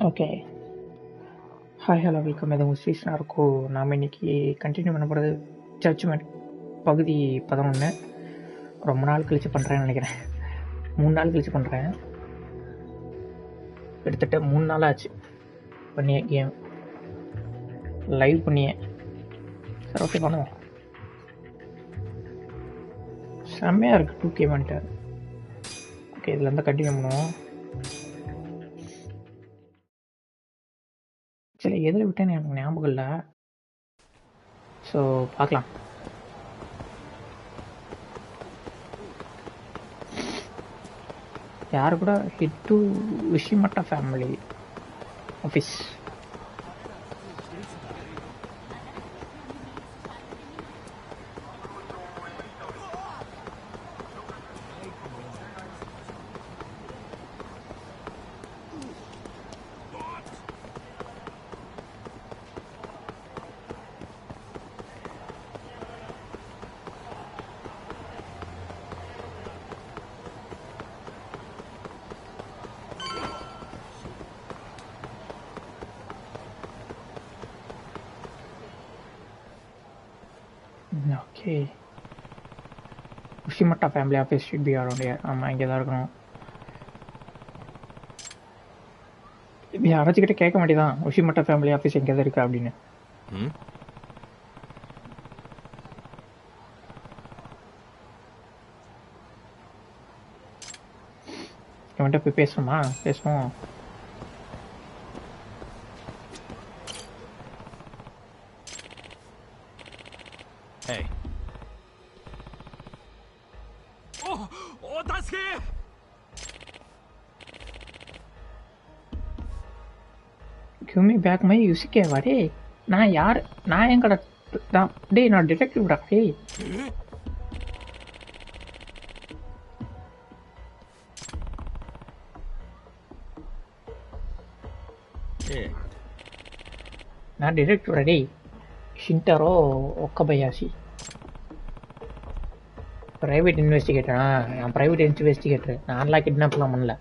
Okay. Hi, hello, welcome. இது உங்கள் Sri narco. நாம் இன்றைக்கி கண்டினியூ பண்ண போகிறது ஜட்ஜ்மெண்ட் பகுதி 11. ரொம்ப நாள் கழித்து பண்ணுறேன்னு நினைக்கிறேன். 3 நாள் கழித்து பண்ணுறேன். கிட்டத்தட்ட 3 நாள் ஆச்சு பண்ணியே கேம் லைவ் பண்ணியே. சரி, ஓகே, பண்ணுவோம். செம்மையாக இருக்குது 2K வந்துட்டு. ஓகே, இதில் இருந்தால் கண்டினியூ பண்ணுவோம். சரி, எதில் விட்டேன்னு எனக்கு ஞாபகம் இல்லை. ஸோ பார்க்கலாம். யாரு கூட ஹிட் டு விஷிமட்டா ஃபேமிலி ஆஃபீஸ். ஓகே, விஷிமட்டா family office should be around here. ஆமாம், இங்கே தான் இருக்கணும். இப்போ யாராச்சுக்கிட்ட கேட்க மாட்டேதான் விஷிமட்டா ஃபேமிலி ஆஃபீஸ் எங்கே தான் இருக்கா அப்படின்னு. இவன்கிட்ட போய் பேசணுமா? பேசுவோம். Hey. Oh, that's it. Give me back my யுசிகே Wade. நான் யார்? நான் எங்கட தான் டேய், நான் டிடெக்டிவ்டா. டேய், நான் டிடெக்டிவ்டா. டேய், ஷின்டாரோ ஒக்கபயாஷி. பிரைவேட் இன்வெஸ்டிகேட்டரா? நான் பிரைவேட் இன்வெஸ்டிகேட்டர். நான்லாம் கிட்னாப்லாம் பண்ணல.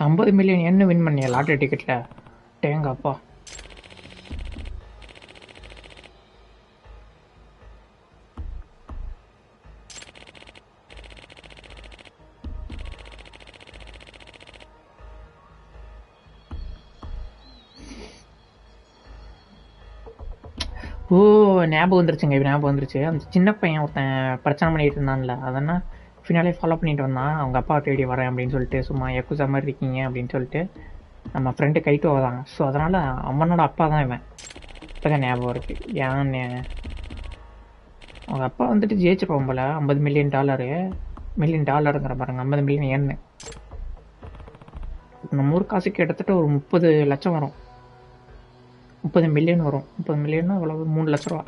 $50 மில்லியன் என்ன வின் பண்ணியா லாட்டரி டிக்கெட்ல? டேங்கப்பா. ஓ, ஞாபகம் வந்துருச்சுங்க. ஞாபகம் வந்துருச்சு. அந்த சின்ன பையன் ஒருத்தன் பிரச்சனை பண்ணிட்டு இருந்தான்ல, அதனால் ஃபினாலே ஃபாலோ பண்ணிட்டு வந்தான். அவங்க அப்பா தேடி வரேன் அப்படின்னு சொல்லிட்டு, சும்மா யக்குசா மாதிரி இருக்கீங்க அப்படின்னு சொல்லிட்டு நம்ம ஃப்ரெண்டு கைட்டு வதாங்க. ஸோ அதனால் அவனோட அப்பா தான் இவன். இப்போ தான் ஞாபகம் இருக்குது. ஏன்னு அவங்க அப்பா வந்துட்டு ஜெயிச்சிருப்போம் போல். $50 மில்லியன் டாலருங்கிற பாருங்க. 50 மில்லியன் ஏன்னு நம்ம ஊர் காசுக்கு கிட்டத்தட்ட ஒரு 30 லட்சம் வரும். 30 மில்லியன் வரும். 30 மில்லியன்னா அவ்வளவு 3 லட்ச ரூபா.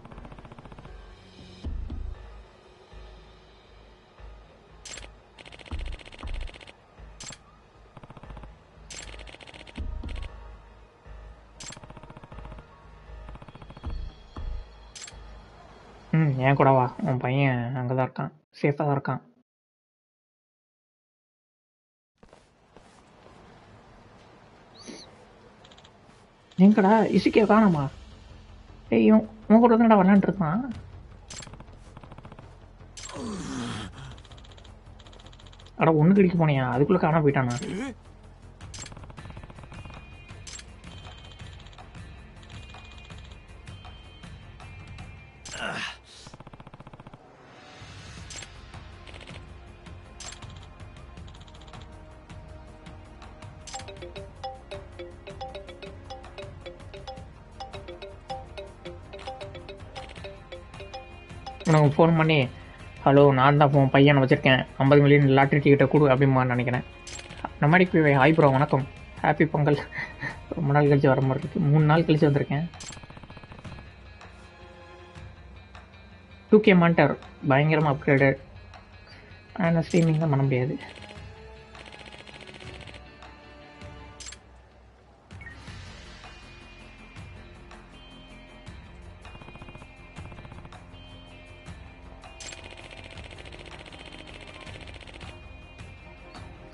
ஏன் கூட வா. உன் பையன் அங்கே தான் இருக்கான், சேஃபாக தான் இருக்கான். எங்கடா இசுக்கே காணாமா? ஏய், உன் கூட தானடா விளாண்டு இருக்கான். அட, ஒன்று கடிக்க போனியா? அதுக்குள்ளே காண போயிட்டானா? உனக்கு ஃபோன் பண்ணி ஹலோ நான் தான் உன் பையனை வச்சுருக்கேன் 50 மில்லியன் லாட்ரி டிக்கெட்டை கொடு அப்படிமா நினைக்கிறேன். அந்த மாதிரி போய் ஹாய் ப்ரோ வணக்கம் ஹாப்பி பொங்கல் ரொம்ப நாள் கழிச்சு வர மாதிரி இருக்குது. 3 நாள் கழிச்சு வந்திருக்கேன். 2K மானிட்டர் பயங்கரமாக அப்கிரேடு. ஆனால் ஸ்ட்ரீமிங் தான் பண்ண முடியாது.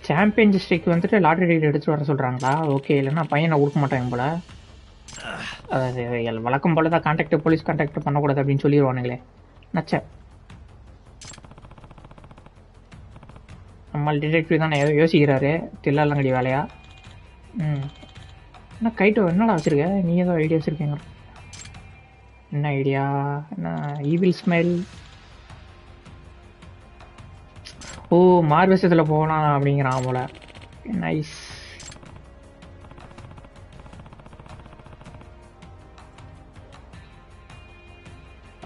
சாம்பியன் டிஸ்ட்ரிக்ட் வந்துட்டு லாட்ரி டிக்கெட் எடுத்துட்டு வர சொல்கிறாங்களா? ஓகே, இல்லைன்னா பையனை கொடுக்க மாட்டாங்க போல். அதாவது வழக்கம் போல தான் கான்டாக்ட் போலீஸ் கான்டாக்ட் பண்ணக்கூடாது அப்படின்னு சொல்லிடுவானுங்களே. நச்ச நம்ம டிடெக்டிவ் தானே ஏதோ யோசிக்கிறாரு தில்லாலங்கடி வேலையா. என்ன கைட்டோ என்னடா வச்சுருக்க? நீ ஏதோ ஐடியா வச்சுருக்கீங்க. என்ன ஐடியா? என்ன ஈவில் ஸ்மெல்? ஓ மார்வெசத்தில் போகலாம் அப்படிங்கிறான் போல. நைஸ்.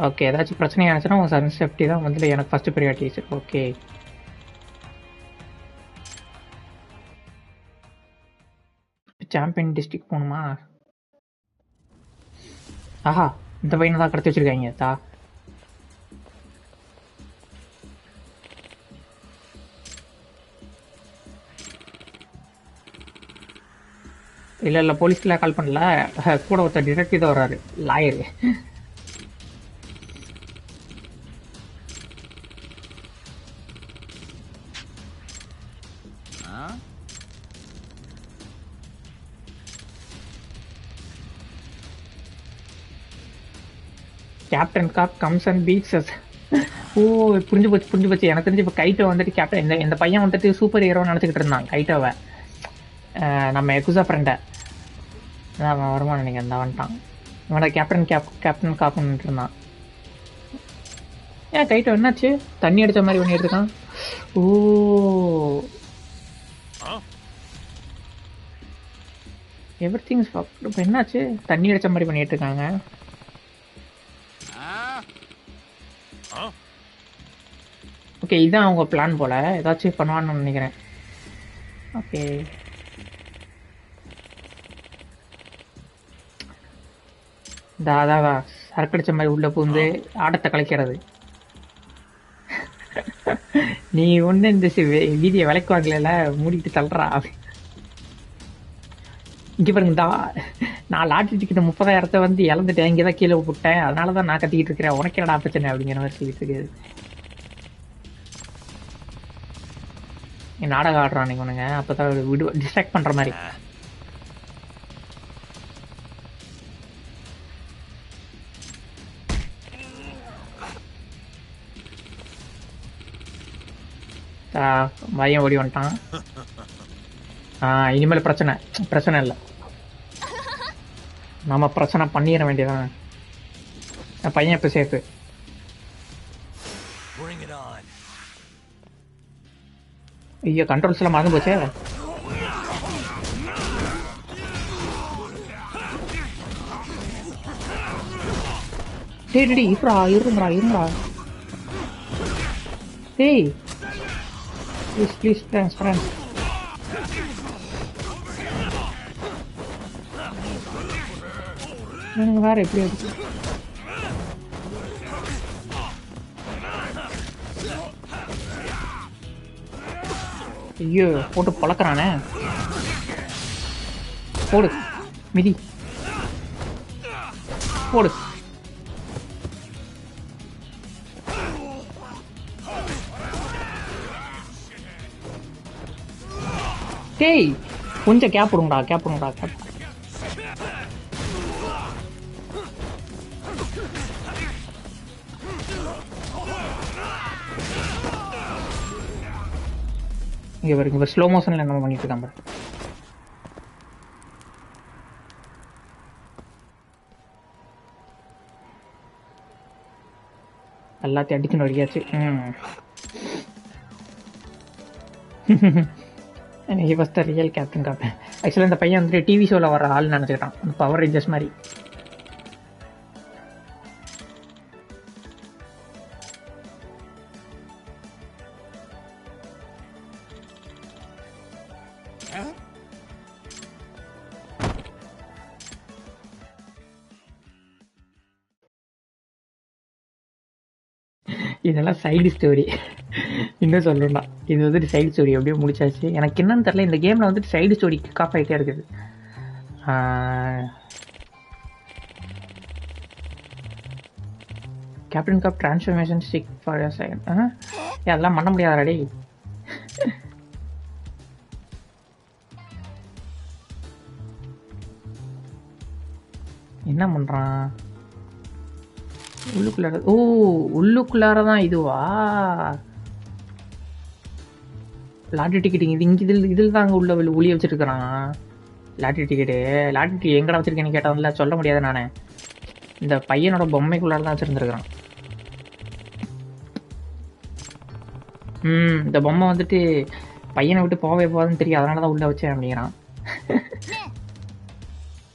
ஓகே, ஏதாச்சும் பிரச்சனையாச்சுன்னா உங்கள் சர்வீஸ் சேஃப்டி தான் வந்து எனக்கு first priority. Okay, champion district போகணுமா? ஆஹா, இந்த பையனை தான் கடத்தி வச்சுருக்காங்க தா. இல்லை போலீஸ்க்கெலாம் கால் பண்ணல, கூட ஒருத்தர் டிடெக்டிவ் தான் வர்றாரு, lawyer. Captain cop comes and beats us. ஓ புரிஞ்சு போச்சு. எனக்கு தெரிஞ்சு இப்போ கைட்டோ வந்துட்டு கேப்டன் இந்த பையன் வந்துட்டு சூப்பர் ஹீரோன்னு நினச்சிக்கிட்டு இருந்தான் கைட்டோவை. நம்ம யகுசா ஃப்ரெண்டை அவன் வருமானு நினைக்கிறேன். அந்த வந்துட்டான் இவனோட கேப்டன் காப்புன்னு இருந்தான். ஏன் கைட்டோ என்னாச்சு? தண்ணி அடித்த மாதிரி பண்ணிட்டு இருக்கான். ஓ எவ்ரி திங்ஸ் இப்போ என்னாச்சு? தண்ணி அடித்த மாதிரி பண்ணிட்டு இருக்காங்க. ஓகே, இதுதான் அவங்க பிளான் போல். ஏதாச்சும் பண்ணுவான்னு நினைக்கிறேன். ஓகே, அதான் சரக்கடிச்ச மாதிரி உள்ளே பூந்து ஆட்டத்தை கலைக்கிறது. நீ ஒன்று இந்த வீதியை விலைக்கு வாங்கல மூடிட்டு தள்ளுறா. இங்கே பாருங்க, நான் லாட்ரி டிக்கெட் 30,000 வந்து இழந்துட்டேன், இங்கே தான் கீழே போட்டேன், அதனால தான் நான் கத்திக்கிட்டு இருக்கிறேன், உனக்கு என்னடா பிரச்சனை அப்படிங்கிற மாதிரி சொல்லிட்டு இருக்காது. நாடகம் ஆடுறான் இவனுங்க, அப்போ தான் டிஸ்ட்ராக்ட் பண்ணுற மாதிரி. பையன் ஓடி வந்துட்டான். இனிமேல் பிரச்சனை இல்லை, நம்ம பிரச்சனை பண்ணிட வேண்டியதான். பையன் இப்போ சேஃபு. ஐயோ கண்ட்ரோல்ஸ் எல்லாம் மறந்து போச்சே. டேய் இருங்கடா. டேய் ப்ளீஸ் ஃப்ரெண்ட்ஸ். எனக்கு வேற எப்படி இருக்கு? ஐயோ போட்டு பழக்கிறானே. போடு மிதி போடு. டேய் கொஞ்சம் கேப் விடுங்கடா. இங்கே பாருங்க, ஸ்லோ மோஷனில் என்ன பண்ணிட்டு இருக்காங்க. எல்லாத்தையும் அடிச்சுன்னு வரையாச்சு. He was the real captain cop. ஆக்சுவலாக இந்த பையன் வந்துட்டு டிவி ஷோவில் வர ஆள் நினச்சிக்கிட்டான், பவர் ரேஞ்சர்ஸ் மாதிரி. இதெல்லாம் சைடு ஸ்டோரி. இன்னும் சொல்லணும்னா இது வந்துட்டு சைடு ஸ்டோரி அப்படியே முடிச்சாச்சு. எனக்கு என்னன்னு தெரியல, இந்த கேமில் வந்துட்டு சைடு ஸ்டோரி கிக் ஆஃப் ஆகிட்டே இருக்குது. Captain cup transformation stick for second. அதெல்லாம் பண்ண முடியாதாடே. என்ன பண்ணுறான் உள்ளுக்குள்ளார? ஓ, உள்ளுக்குள்ளார தான் இதுவா? லாட்ரி டிக்கெட்டிங் இது இங்கே இதில் தான் அங்கே உள்ள ஒளிய வச்சுருக்கிறான். லாட்ரி டிக்கெட்டு எங்கடா வச்சுருக்கேன்னு கேட்டதில்ல, சொல்ல முடியாது. நான் இந்த பையனோட பொம்மைக்குள்ளார தான் வச்சுருந்துருக்குறான். இந்த பொம்மை வந்துட்டு பையனை விட்டு போகவே போகாதுன்னு தெரியும், அதனால தான் உள்ளே வச்சேன் அப்படிங்கிறான்.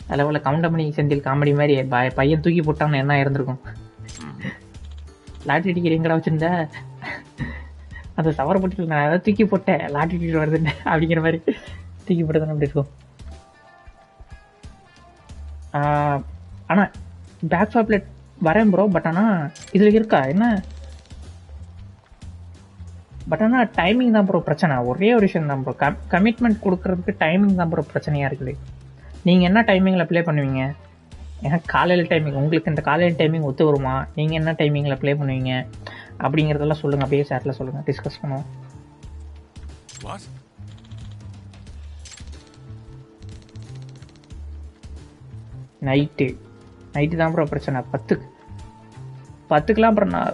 அதில் உள்ள கவுண்டமணி செந்தில் காமெடி மாதிரி பையன் தூக்கி போட்டான்னு என்ன இருந்திருக்கும். லாட்ரி டிக்கெட் எங்கடா வச்சுருந்த? அந்த சவரை போட்டு நான் ஏதாவது தூக்கி போட்டேன், லாட்ரி டிக்கெட் வருதுன்னு அப்படிங்கிற மாதிரி தூக்கி போட்டதானே அப்படி இருக்கும். ஆனால் பேக் ஃபார் பிளேட் வரேன் ப்ரோ. பட் ஆனால் இதில் இருக்கா என்ன? பட் ஆனால் டைமிங் தான் ப்ரோ பிரச்சனை. ஒரே ஒரு விஷயம் தான் ப்ரோ, கமிட்மெண்ட் கொடுக்கறதுக்கு டைமிங் தான் ப்ரோ பிரச்சனையாக இருக்குது. நீங்கள் என்ன டைமிங்கில் ப்ளே பண்ணுவீங்க? ஏன்னா காலையில் டைமிங் உங்களுக்கு இந்த காலையில் டைமிங் ஒத்து வருமா? நீங்கள் என்ன டைமிங்கில் ப்ளே பண்ணுவீங்க அப்படிங்கிறதெல்லாம் சொல்லுங்கள், அப்படியே சேட்டில் சொல்லுங்கள், டிஸ்கஸ் பண்ணுவோம். நைட்டு தான் ப்ரோ பிரச்சனை. 10க்குலாம் அப்புறம் நான்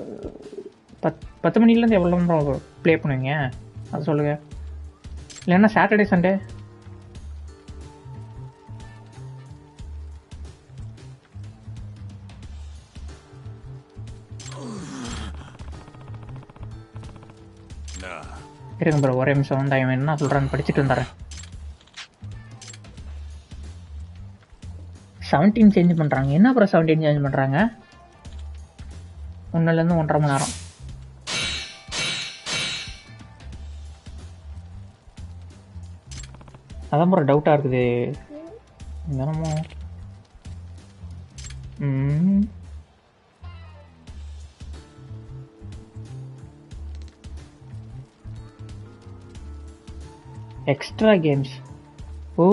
10 மணிலேருந்து எவ்வளோ ப்ரோ ப்ளே பண்ணுவீங்க அது சொல்லுங்கள். இல்லைன்னா சாட்டர்டே சண்டே? இருங்க ப்ரோ, ஒரே நிமிஷம் வந்து அவன் என்ன சொல்கிறான்னு படிச்சுட்டு வந்துடுறேன். 17 சேஞ்ச் பண்ணுறாங்க. என்ன ப்ரோ 17 சேஞ்ச் பண்ணுறாங்க? 1லேருந்து 1.5 மணி நேரம். அதான் ப்ரோ டவுட்டாக இருக்குது. தினமும் extra games. Oh,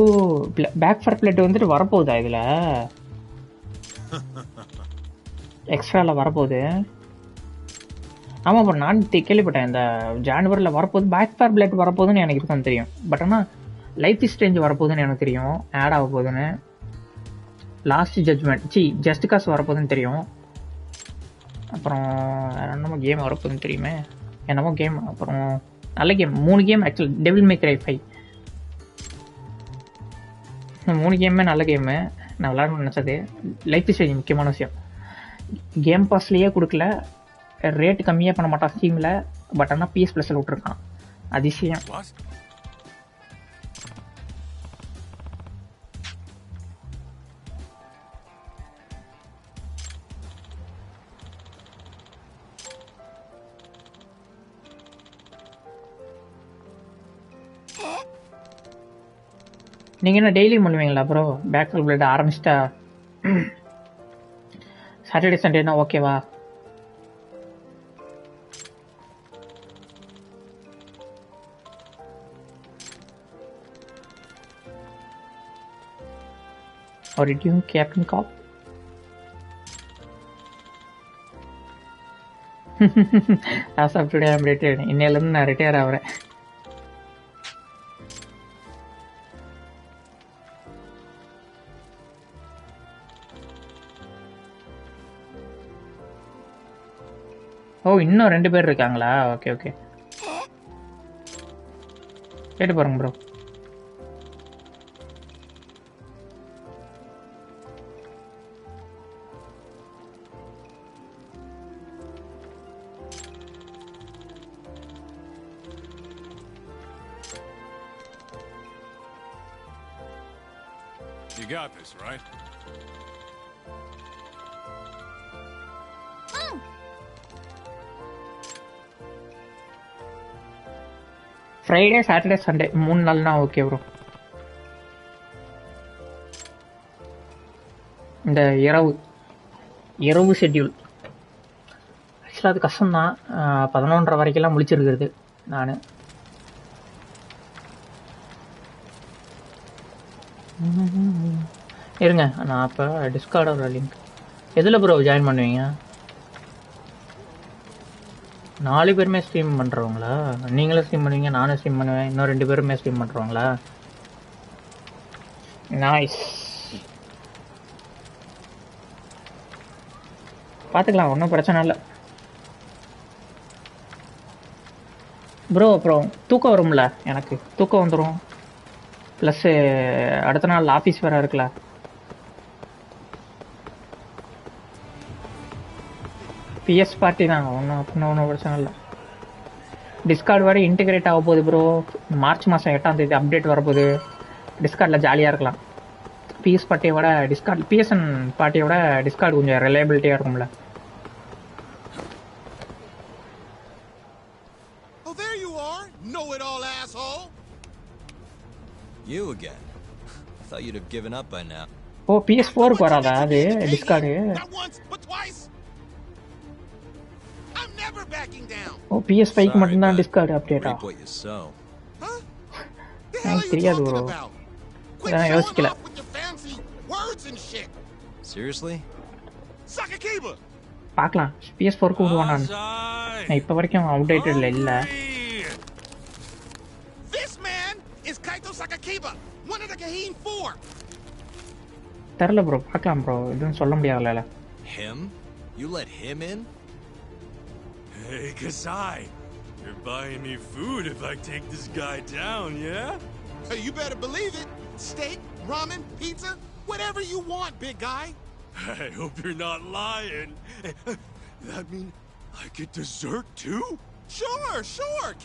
back for blade வந்துட்டு வரப்போகுதா இதில்? எக்ஸ்ட்ராவில் வரப்போகுது. ஆமாம் ப்ரோ, நான் கேள்விப்பட்டேன் இந்த ஜான்வரியில் வரப்போகுது பேக் ஃபார் பிளேட் வரப்போகுதுன்னு எனக்கு இதுதான் தெரியும். பட் ஆனால் லைஃப் இஸ் ஸ்ட்ரேஞ்ச் வரப்போகுதுன்னு எனக்கு தெரியும், ஆட் ஆக போகுதுன்னு. லாஸ்ட் ஜட்ஜ்மெண்ட் ஜஸ்ட் காஸ் வரப்போகுதுன்னு தெரியும். அப்புறம் என்னமோ கேம் வரப்போகுதுன்னு தெரியுமே, என்னமோ கேம். அப்புறம் நல்ல கேம் 3 கேம் ஆக்சுவலி. டெவில் மே கிரை 5 3 கேமுமே நல்ல கேமு. நான் விளாடணும்னு நினச்சது. லைஃப் இஸ் ஸ்ட்ரேஞ்ச் முக்கியமான விஷயம். கேம் பாஸ்லேயே கொடுக்கல, ரேட்டு கம்மியாக பண்ண மாட்டான் ஸ்டீமில். பட் ஆனால் PS ப்ளஸில் விட்ருக்கான், அதிசயம். நீங்கள் என்ன டெய்லியும் பண்ணுவீங்களா ப்ரோ பேக் ஃபார் பிளேட் ஆரம்பிச்சிட்டா? சாட்டர்டே சண்டேனா ஓகேவா? Or did you Captain Cop? As of today I'm retired. இன்னையிலேருந்து நான் ரிட்டையர் ஆகிறேன். ஓ, இன்னும் 2 பேர் இருக்காங்களா? ஓகே ஓகே, கேட்டு பாருங்க bro. You got this, right? Friday Saturday Sunday 3 நாள்னா ஓகே ப்ரோ. இந்த இரவு இரவு ஷெட்யூல் ஆக்சுவலாக அது கஷ்டம்தான். 11:30 வரைக்கெல்லாம் முழிச்சிருக்கிறது நான். இருங்க, நான் அப்போ டிஸ்கார்டோட லிங்க் எதில் ப்ரோ ஜாயின் பண்ணுவீங்க? 4 பேருமே ஸ்ட்ரீம் பண்ணுறவங்களா? நீங்களும் ஸ்ட்ரீம் பண்ணுவீங்க, நானும் ஸ்ட்ரீம் பண்ணுவேன், இன்னும் 2 பேருமே ஸ்ட்ரீம் பண்ணுறவங்களா? நைஸ். பார்த்துக்கலாம், ஒன்றும் பிரச்சனை இல்லை ப்ரோ. அப்புறம் தூக்கம் வரும்ல, எனக்கு தூக்கம் வந்துடும். ப்ளஸ்ஸு அடுத்த நாள் ஆஃபீஸ் வேறு இருக்குல்ல. பிஎஸ் பார்ட்டி தான், ஒன்றும் பிரச்சனை இல்லை. டிஸ்கார்ட் வேறு இன்டிகிரேட் ஆக போகுது ப்ரோ. மார்ச் மாதம் 8ஆம் தேதி அப்டேட் வரப்போகுது. டிஸ்கார்டில் ஜாலியாக இருக்கலாம். பிஎஸ் பார்ட்டியோட டிஸ்கார்ட், பிஎஸ்என் பார்ட்டியோட டிஸ்கார்டு கொஞ்சம் ரிலையபிலிட்டியாக இருக்கும்ல. You again. Thought you'd have given up by now. ஓ, PS4க்கு வராதா அது டிஸ்கார்டு? ஓ, PS5க்கு மட்டும்தான் டிஸ்கார்டு அப்டேட்டா? எனக்கு தெரியாது ப்ரோ, அதான் யோசிக்கல. பார்க்கலாம், PS4க்கு விடுவான். நான் இப்போ வரைக்கும் அப்டேட்டடில் இல்லை. தெரியல ப்ரோ, பார்க்கலாம் ப்ரோ, எதுவும் சொல்ல முடியாதுல்ல. Him? You let him in? Hey, Kasai, you're buying me food if I take this guy down, yeah? Hey, you better believe it. Steak, ramen, pizza, whatever you want, big guy. I hope you're not lying. That mean I get dessert too? Sure.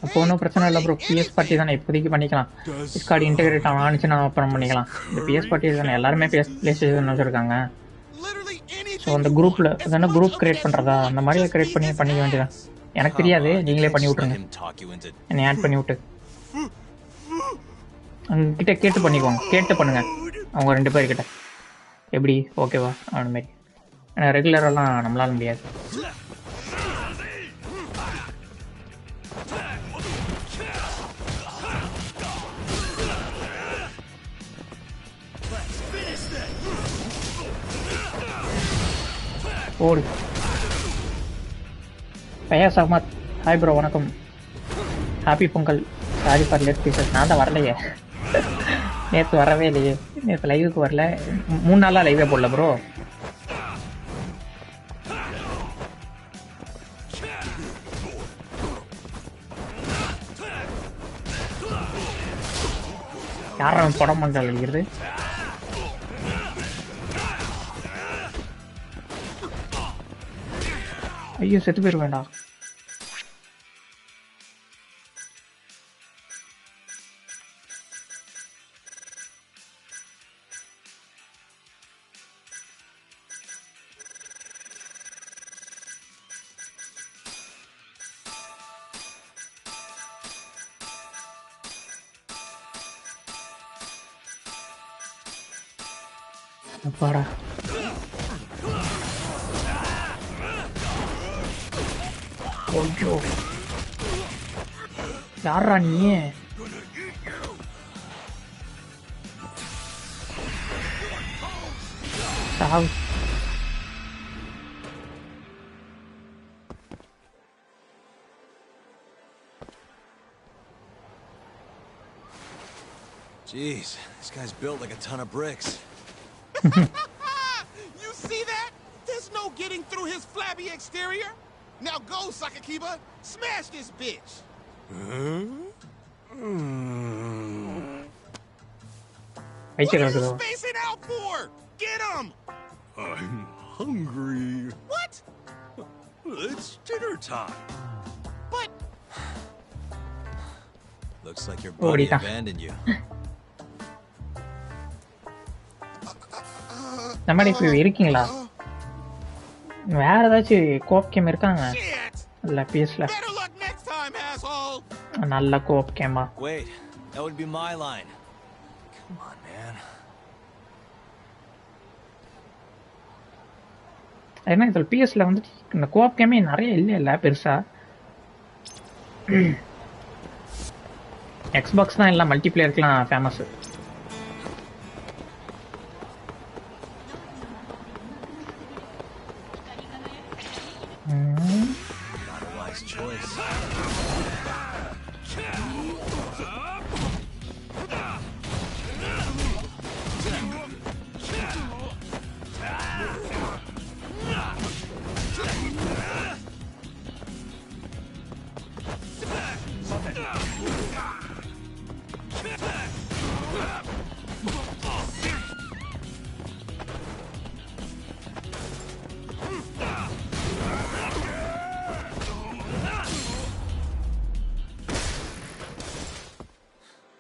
அப்போ ஒன்றும் பிரச்சனை இல்லை bro. PS party தானே, இப்போதைக்கு பண்ணிக்கலாம். Discord integrate ஆனிச்சுன்னா அப்புறம் பண்ணிக்கலாம். இந்த பிஎஸ் பார்ட்டி தானே, எல்லாருமே பிளே ஸ்டேஷன் வச்சுருக்காங்க. ஸோ அந்த குரூப்பில் தானே குரூப் கிரியேட் பண்ணுறதா, அந்த மாதிரியே கிரியேட் பண்ணிக்க வேண்டியதான். எனக்கு தெரியாது, நீங்களே பண்ணி விட்ருங்க. என்னை ஆட் பண்ணி விட்டு அவங்கக்கிட்ட கேட்டு பண்ணிக்குவாங்க, கேட்டு பண்ணுங்கள் அவங்க 2 பேர்கிட்ட. எப்படி ஓகேவா அந்த மாதிரி. ஏன்னா ரெகுலரெல்லாம் நம்மளால முடியாது. ஓடு. ஃபயாஸ் அஹ்மத், ஹாய் ப்ரோ, வணக்கம், happy Pongal. Sorry for late pieces. நான் தான் வரலையே, நேற்று வரவே இல்லையே, நேற்று லைவுக்கு வரல, 3 நாளாக லைவே போடல ப்ரோ. யாரும் படம் மஞ்சள் அடிக்கிறது. ஐயோ, செத்து போயிரு வேண்டாம். அப்பாடா, ஐயோ யாரா நீ? சாவு. Jeez, this guy's built like a ton of bricks. You see that? There's no getting through his flabby exterior. Now go, Sakakiba, smash this bitch. What are you spacing out for? Get him! I'm hungry. What? It's dinner time. But looks like your buddy abandoned you. நம்ம இப்போ இருக்கீங்களா? வேற ஏதாச்சும் கோப் game இருக்காங்க இல்ல பிஎஸ்ல? நல்ல கோப் கேமா? Wait, that would be my line. Come on, man. ஏன்னா இதில் பிஎஸ்ல வந்துட்டு இந்த கோஆப் கேமே நிறைய இல்லை பெருசா. எக்ஸ்பாக்ஸ் தான் எல்லாம் மல்டிபிளேயருக்குலாம் famous. Not a wise choice.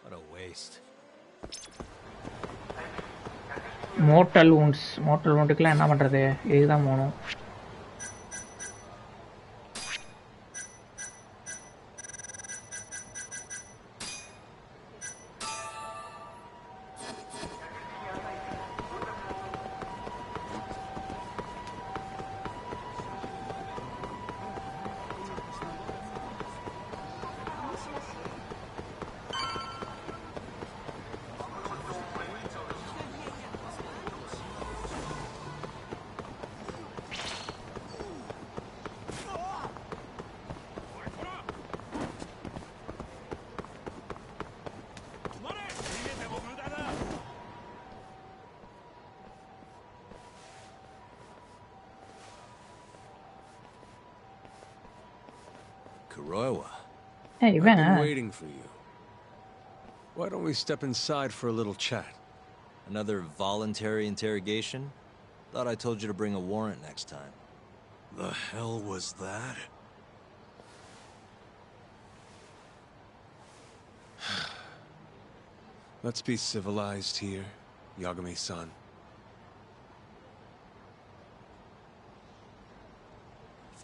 What a waste. Mortal வூண்டுக்கெலாம் என்ன பண்ணுறது, இதுதான் போகணும். Kuroiwa. Hey, I've been இவன் waiting for you. Why don't we step inside for a little chat? Another voluntary interrogation? Thought I told you to bring a warrant next time. The hell was that? Let's be civilized here, Yagami-san.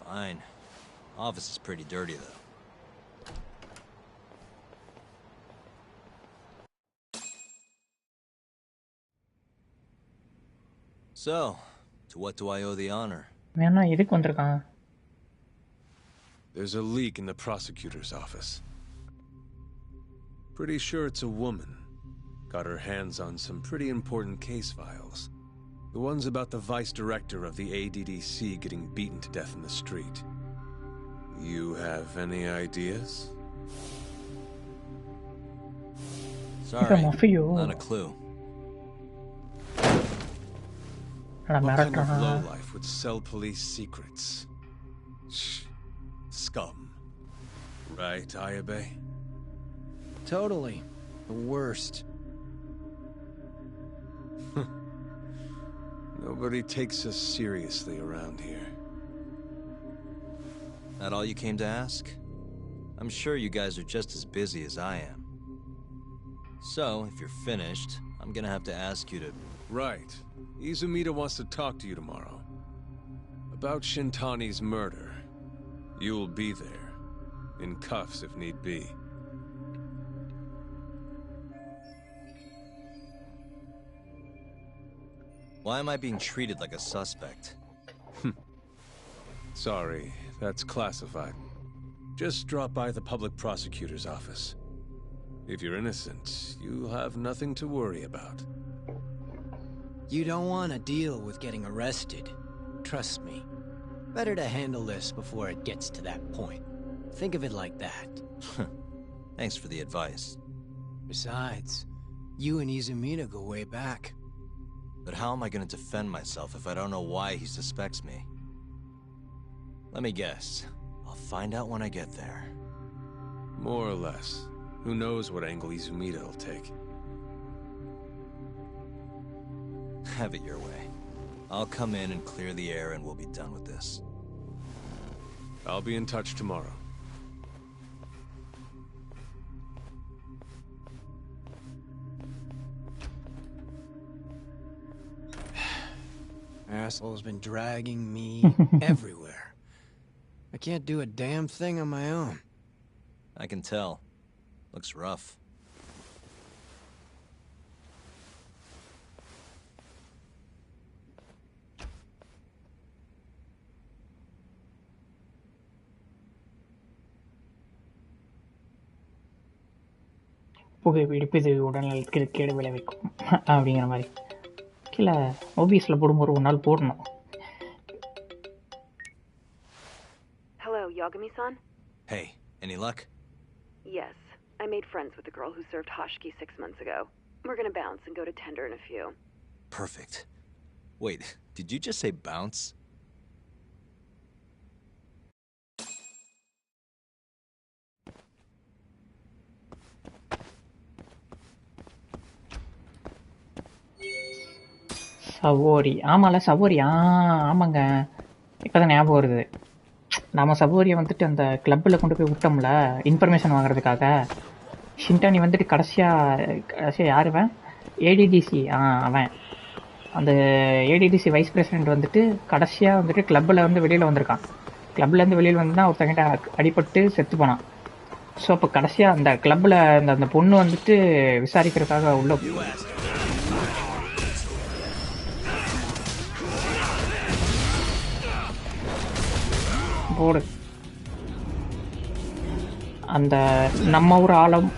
Fine. Office is pretty dirty, though. So, to what do I owe the honor? வேணா எதுக்கு வந்திருக்கான்? There's a leak in the prosecutor's office. Pretty sure it's a woman. Got her hands on some pretty important case files. The ones about the vice director of the ADDC getting beaten to death in the street. You have any ideas? Sorry, Mafio. not a clue. அட What kind of மிரட்டுறான். lowlife would sell police secrets? Shh. Scum. Right, Ayabe? Totally. The worst. Nobody takes us seriously around here. That all you came to ask? I'm sure you guys are just as busy as I am. So, if you're finished, I'm gonna have to ask you to... Right. Izumida wants to talk to you tomorrow. About Shintani's murder. You'll be there. In cuffs if need be. Why am I being treated like a suspect? Sorry, that's classified. Just drop by the public prosecutor's office. If you're innocent, you'll have nothing to worry about. You don't want to deal with getting arrested. Trust me. Better to handle this before it gets to that point. Think of it like that. Thanks for the advice. Besides, you and Izumida go way back. But how am I gonna defend myself if I don't know why he suspects me? Let me guess. I'll find out when I get there. More or less. Who knows what angle Izumida will take. Have it your way. I'll come in and clear the air and we'll be done with this. I'll be in touch tomorrow. Asshole's been dragging me everywhere. I can't do a damn thing on my own. I can tell. Looks rough. புகை பிடிப்பது உடல்நலத்துக்கு கேடு விளைவிக்கும் அப்படிங்கிற மாதிரி. கீழே ஓபிஎஸில் போடும்போது ஒரு நாள் போடணும். Hello, Yagami-san? Hey, any luck? Yes. I made friends with the girl who served Hashiki 6 months ago. We're gonna bounce and go to Tender in a few. Perfect. Wait, did you just say bounce? சவோரி. ஆமாம்ல சவோரி. ஆமாங்க, இப்போ தான் ஞாபகம் வருது. நம்ம சவோரியை வந்துட்டு அந்த கிளப்பில் கொண்டு போய் விட்டோம்ல இன்ஃபர்மேஷன் வாங்குறதுக்காக. ஷின்டானி வந்துட்டு கடைசியாக யாருவன் ஏடிடிசி. அவன் அந்த ஏடிடிசி வைஸ் பிரசிடென்ட் வந்துட்டு கடைசியாக வந்துட்டு கிளப்பில் வந்து வெளியில் வந்திருக்கான். கிளப்லேருந்து வெளியில் வந்து தான் ஒருத்தங்கிட்ட அடிபட்டு செத்து போனான். ஸோ அப்போ கடைசியாக அந்த கிளப்பில் அந்த பொண்ணு வந்துட்டு விசாரிக்கிறதுக்காக உள்ள போடு. அந்த நம்ம ஊர் ஆளும்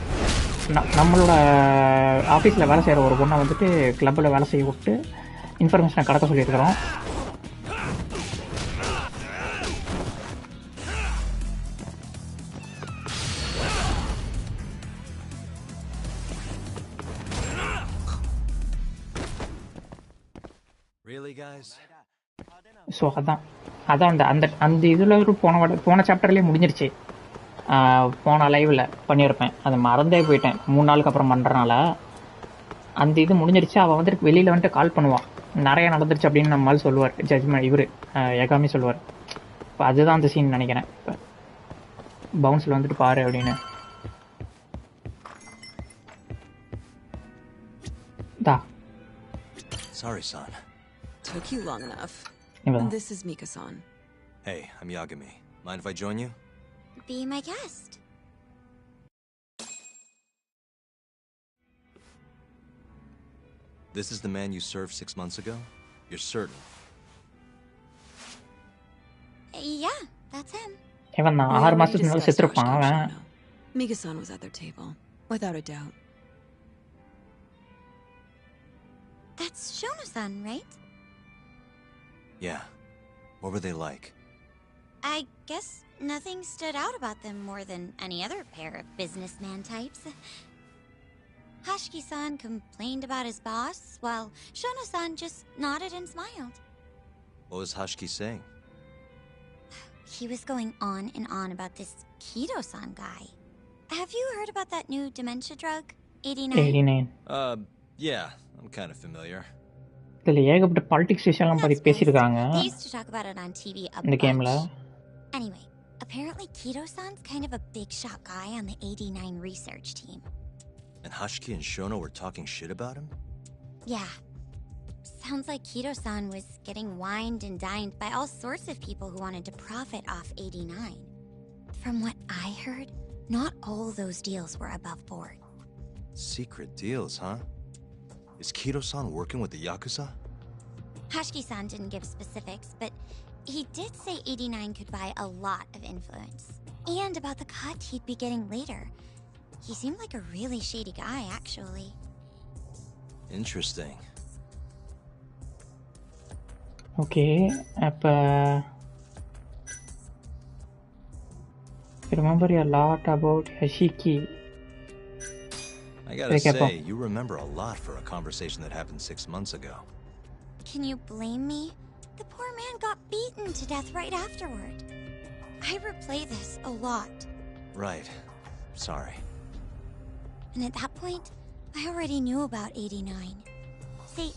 நம்மளோட ஆஃபீஸில் வேலை செய்கிற ஒரு பொண்ணை வந்துட்டு கிளப்பில் வேலை செய்ய விட்டு இன்ஃபர்மேஷனை கடத்த சொல்லியிருக்கிறோம். Really, guys? ஸோ அதான் அந்த அந்த அந்த இதில் ஒரு போன சாப்டர்லேயே முடிஞ்சிருச்சு. போன லைவில் பண்ணியிருப்பேன், அதை மறந்தே போயிட்டேன் 3 நாளுக்கு அப்புறம் பண்ணுறனால. அந்த இது முடிஞ்சிருச்சு. அவள் வந்துட்டு வெளியில் வந்துட்டு கால் பண்ணுவாள், நிறையா நடந்துருச்சு அப்படின்னு நம்மளால் சொல்லுவார் ஜட்ஜ்மெண்ட். இவர் யகாமி சொல்லுவார். இப்போ அதுதான் அந்த சீன் நினைக்கிறேன். இப்போ பவுன்ஸில் வந்துட்டு பாரு அப்படின்னு தா. Sorry, son. Took you long enough. இவன் This is Mika-san. Hey, I'm Yagami. Mind if I join you? Be my guest. This is the man you served 6 months ago? You're certain? Yeah, that's him. இவன் தான் 6 மாதத்துக்கு முன்னாடி செத்துருப்பான் அவன். Mika-san was at their table, without a doubt. That's Shono-san, right? Yeah. What were they like? I guess nothing stood out about them more than any other pair of businessman types. Hashiki-san complained about his boss, while Shono-san just nodded and smiled. What was Hashiki saying? He was going on and on about this Kido-san guy. Have you heard about that new dementia drug, 89? 89. Yeah, I'm kind of familiar. இதில் ஏகப்பட்ட politics விஷயம்லாம் பற்றி பேசியிருக்காங்க They used to talk about it on TV a இந்த கேமில். bunch. Anyway, apparently Kido-san's kind of a big shot guy on the 89 research team. And Hashiki and Shono were talking shit about him? Yeah. Sounds like Kido-san was getting wined and dined by all sorts of people who wanted to profit off 89. From what I heard, not all those deals were above board. Secret deals, huh? Is Kido-san working with the Yakuza? Hashiki-san didn't give specifics, but he did say 89 could buy a lot of influence. And about the cut he'd be getting later. He seemed like a really shady guy, actually. Interesting. Okay, அப்போ remember a lot about Hashiki. I gotta say, you remember a lot for a conversation that happened 6 months ago. Can you blame me? The poor man got beaten to death right afterward. I replay this a lot. Right. Sorry. And at that point, I already knew about 89. See,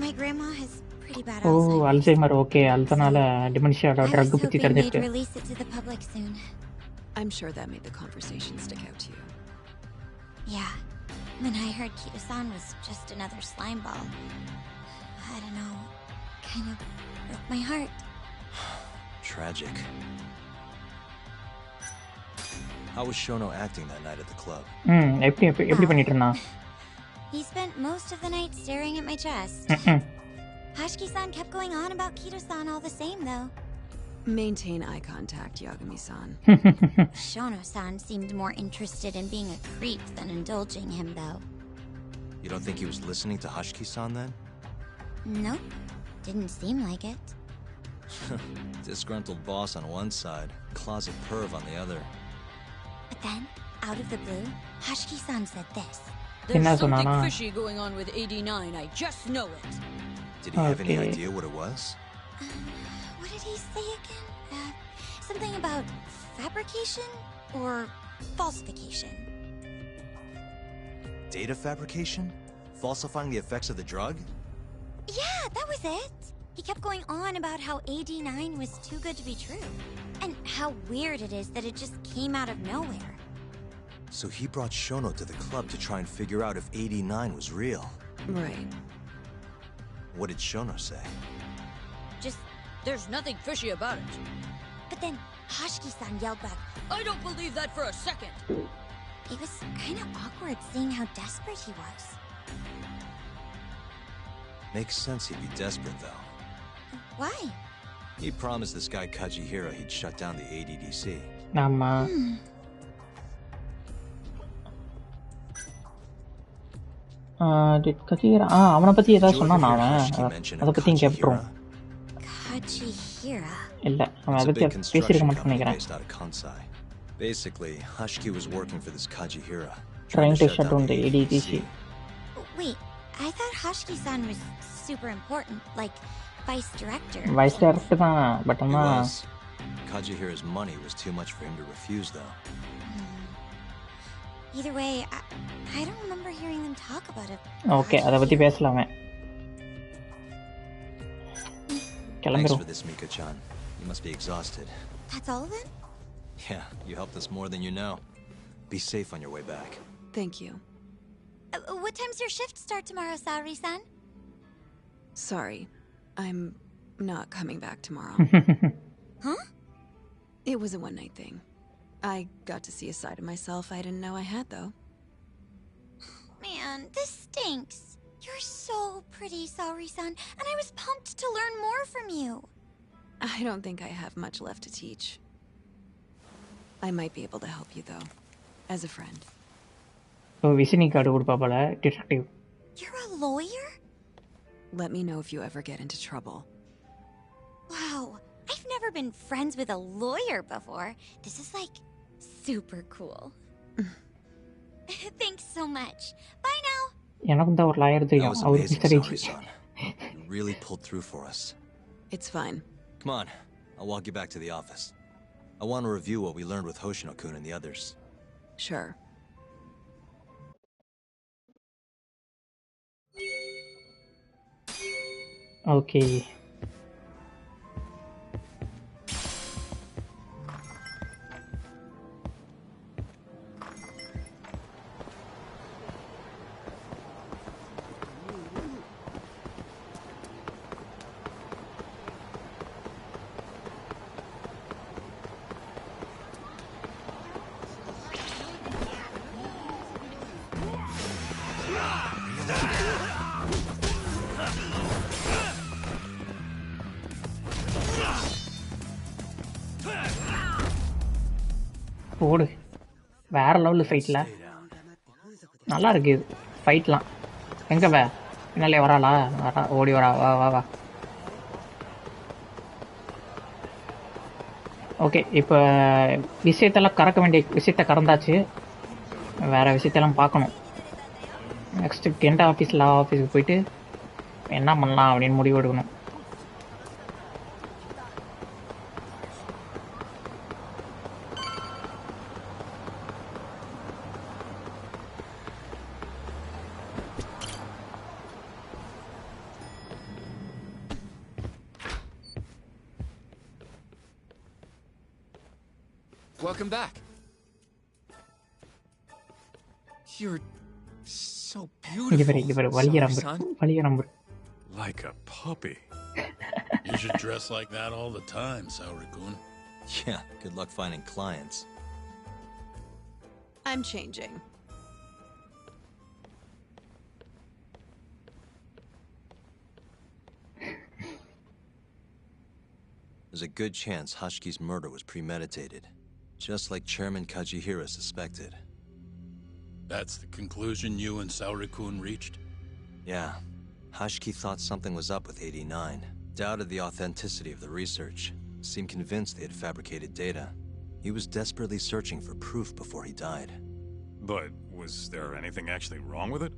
my grandma has pretty bad oh Alzheimer's. Alzheimer. Okay, அதனால டிமென்ஷியாவோட I drug was பற்றி hoping they'd தெரிஞ்சிருக்கு. release it to the public soon. I'm sure that made the conversation stick out to you. Yeah. When I heard Kido-san was just another slime ball, I don't know, kind of broke my heart. Tragic. How was Shono acting that night at the club? எப்படி பண்ணிட்டு இருந்தான்? He spent most of the night staring at my chest. Hashiki-san kept going on about Kido-san all the same, though. Maintain eye contact, Yagami-san. Shono-san seemed more interested in being a creep than indulging him, though. You don't think he was listening to Hashiki-san then? Nope. Didn't seem like it. Disgruntled boss on one side, closet perv on the other. But then, out of the blue, Hashiki-san said this. There's something fishy going on with 89, I just know it. Did he have any idea what it was? What did he say again? Something about fabrication or falsification. Data fabrication? Falsifying the effects of the drug? Yeah, that was it. He kept going on about how AD9 was too good to be true. And how weird it is that it just came out of nowhere. So he brought Shono to the club to try and figure out if 89 was real. Right. What did Shono say? Just, there's nothing fishy about it. But then Hashiki-san yelled back, I don't believe that for a second. It was kind of awkward seeing how desperate he was. Makes sense he'd be desperate, though. Why? He promised this guy Kajihira he'd shut down the ADDC. ஆமா. கஜீரா அவனை பத்தி ஏதாவது சொன்னான் அவன் அதை பத்தியும் கேட்டுருவோம். Kajihira. இல்ல அவன் அதை பத்தி பேசியிருக்க மாட்டேன்னு நினைக்கிறேன். Basically, Hashiki was working for this Kajihira, trying to shut down the ADDC. Wait, I thought Hashiki-san was super important, like vice director. Vice director தான், but he was. Kajihira's money was too much for him to refuse, though. Either way, I don't remember hearing them talk about it. Okay, அதை பத்தி பேசலாமே. Thanks for this, Mika-chan. You must be exhausted. That's all of it? Yeah, you helped us more than you know. Be safe on your way back. Thank you. What time's your shift start tomorrow, Saori-san? Sorry, I'm not coming back tomorrow. Huh? It was a one-night thing. I got to see a side of myself I didn't know I had, though. Man, this stinks. You're so pretty, Saori-san, and I was pumped to learn more from you. I don't think I have much left to teach. I might be able to help you, though, as a friend. Visiting card கொடுப்பா போல detective. You're a lawyer? Let me know if you ever get into trouble. Wow, I've never been friends with a lawyer before. This is like super cool. Thanks so much. Bye now. எனக்கும் தான் ஒரு lawyer That தெரியும். was அவர் amazing, mister Saori-san. You really pulled through for us. It's fine. Come on, I'll walk you back to the office. I want to review what we learned with Hoshino-kun and the others. Sure. Okay. ஓடு வேற லெவலில் ஃபைட்டில் நல்லா இருக்கு இது ஃபைட்லாம். எங்கே பின்னாலே வராளா? வரா, ஓடி வரா. வா வா வா. ஓகே, இப்போ விஷயத்தெல்லாம் கறக்க வேண்டிய விஷயத்த கறந்தாச்சு. வேறு விஷயத்தெல்லாம் பார்க்கணும். நெக்ஸ்ட்டு கெண்ட் ஆஃபீஸில் ஆஃபீஸுக்கு போயிட்டு என்ன பண்ணலாம் அப்படின்னு முடிவு எடுக்கணும். Welcome back. You're so beautiful, Saori-san. Like a puppy. You should dress like that all the time, Saori-kun. Yeah, good luck finding clients. I'm changing. there's a good chance Hashki's murder was premeditated, just like Chairman Kajihira suspected. That's the conclusion you and Saori-kun reached? Yeah. Hashki thought something was up with 89, doubted the authenticity of the research, seemed convinced they had fabricated data. He was desperately searching for proof before he died. But was there anything actually wrong with it?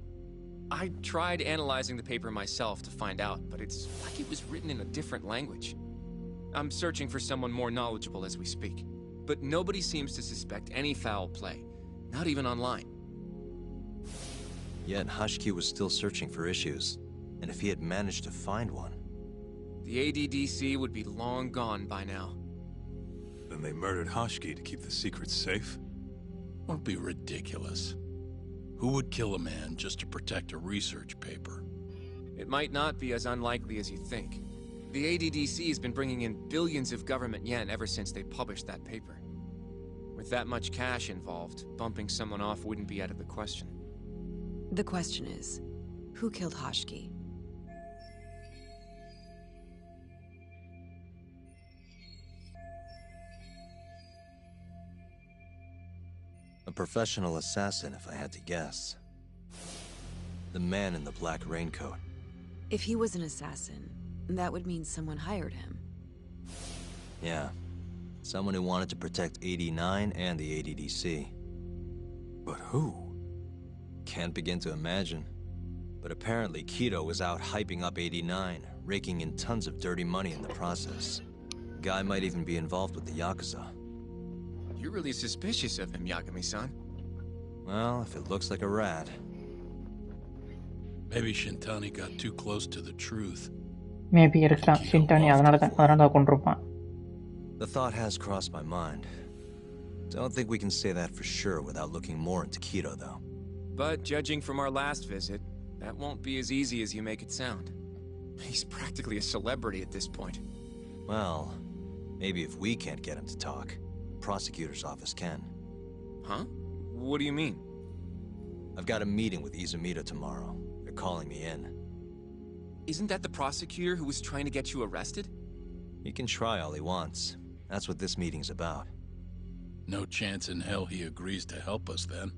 I tried analyzing the paper myself to find out, but it's like it was written in a different language. I'm searching for someone more knowledgeable as we speak, but nobody seems to suspect any foul play, not even online. Yet Hashki was still searching for issues, and if he had managed to find one... The ADDC would be long gone by now. Then they murdered Hashki to keep the secret safe? Don't be ridiculous. Who would kill a man just to protect a research paper? It might not be as unlikely as you think. The ADDC has been bringing in billions of government yen ever since they published that paper. With that much cash involved, bumping someone off wouldn't be out of the question. The question is, who killed Hashki? A professional assassin, if I had to guess. The man in the black raincoat. If he was an assassin, that would mean someone hired him. Yeah. Someone who wanted to protect 89 and the ADDC. But who? Can't begin to imagine. But apparently Kido was out hyping up 89, raking in tons of dirty money in the process. Guy might even be involved with the Yakuza. You're really suspicious of him, Yagami-san. Well, if it looks like a rat. Maybe Shintani got too close to the truth. Maybe இருக்கலாம் ஷின்டானி அதனால கொண்டிருப்பான். The thought has crossed my mind. Don't think we can say that for sure without looking more into Kido, though. But judging from our last visit, that won't be as easy as you make it sound. He's practically a celebrity at this point. Well, maybe if we can't get him to talk, the prosecutor's office can. Huh? What do you mean? I've got a meeting with Izumita tomorrow. They're calling me in. Isn't that the prosecutor who was trying to get you arrested? He can try all he wants. That's what this meeting's about. No chance in hell he agrees to help us then.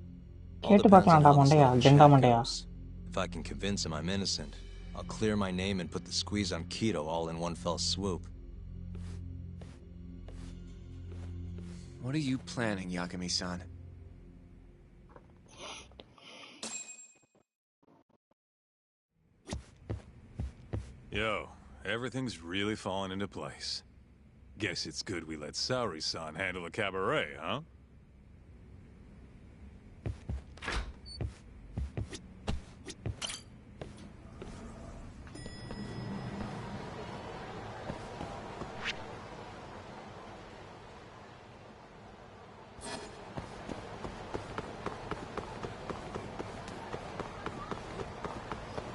All depends on how this little chat goes. If I can convince him I'm innocent, I'll clear my name and put the squeeze on Kido all in one fell swoop. What are you planning, Yagami-san? Yo, everything's really falling into place. Guess it's good we let Saori-san handle the cabaret, huh?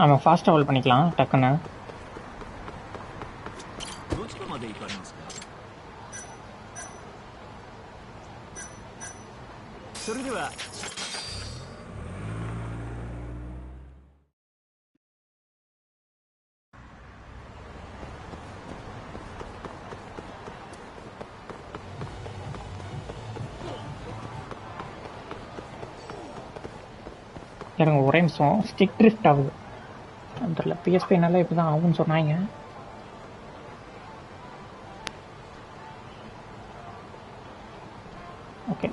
நம்ம fast travel பண்ணிக்கலாம் டக்குன்னு. எனக்கு ஒரே நிமிஷம் stick drift ஆகுது. தெரியல BSP நல்லா இப்படி தான் ஆகும்னு சொன்னாங்க. ஓகே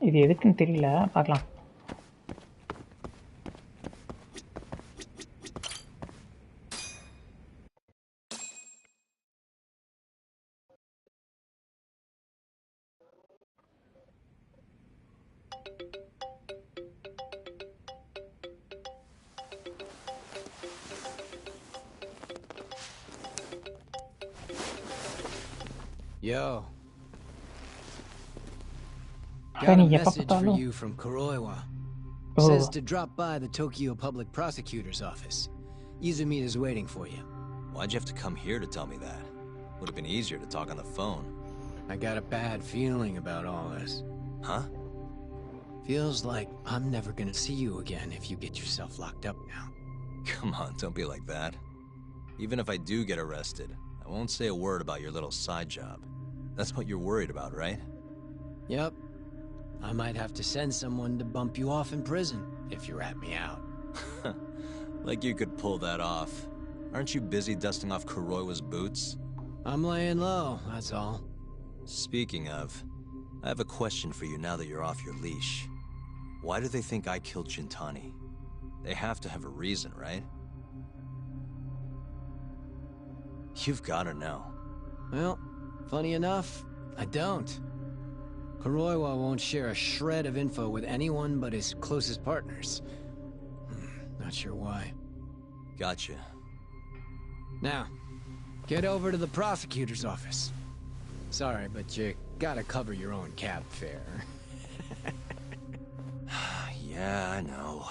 இது எதுக்குன்னு தெரியல, பார்க்கலாம். Yo. Got a message for you from Kuroiwa. Says to drop by the Tokyo Public Prosecutor's office. Izumita's waiting for you. Why'd you have to come here to tell me that? Would have been easier to talk on the phone. I got a bad feeling about all this. Huh? Feels like I'm never gonna see you again if you get yourself locked up now. Come on, don't be like that. Even if I do get arrested, I won't say a word about your little side job. That's what you're worried about, right? Yep. I might have to send someone to bump you off in prison if you rat me out. Like you could pull that off. Aren't you busy dusting off Kuroiwa's boots? I'm laying low, that's all. Speaking of, I have a question for you now that you're off your leash. Why do they think I killed Shintani? They have to have a reason, right? You've gotta know. Well, funny enough, I don't. Kuroiwa won't share a shred of info with anyone but his closest partners. Not sure why. Gotcha. Now, get over to the prosecutor's office. Sorry, but you gotta cover your own cab fare. Yeah, I know.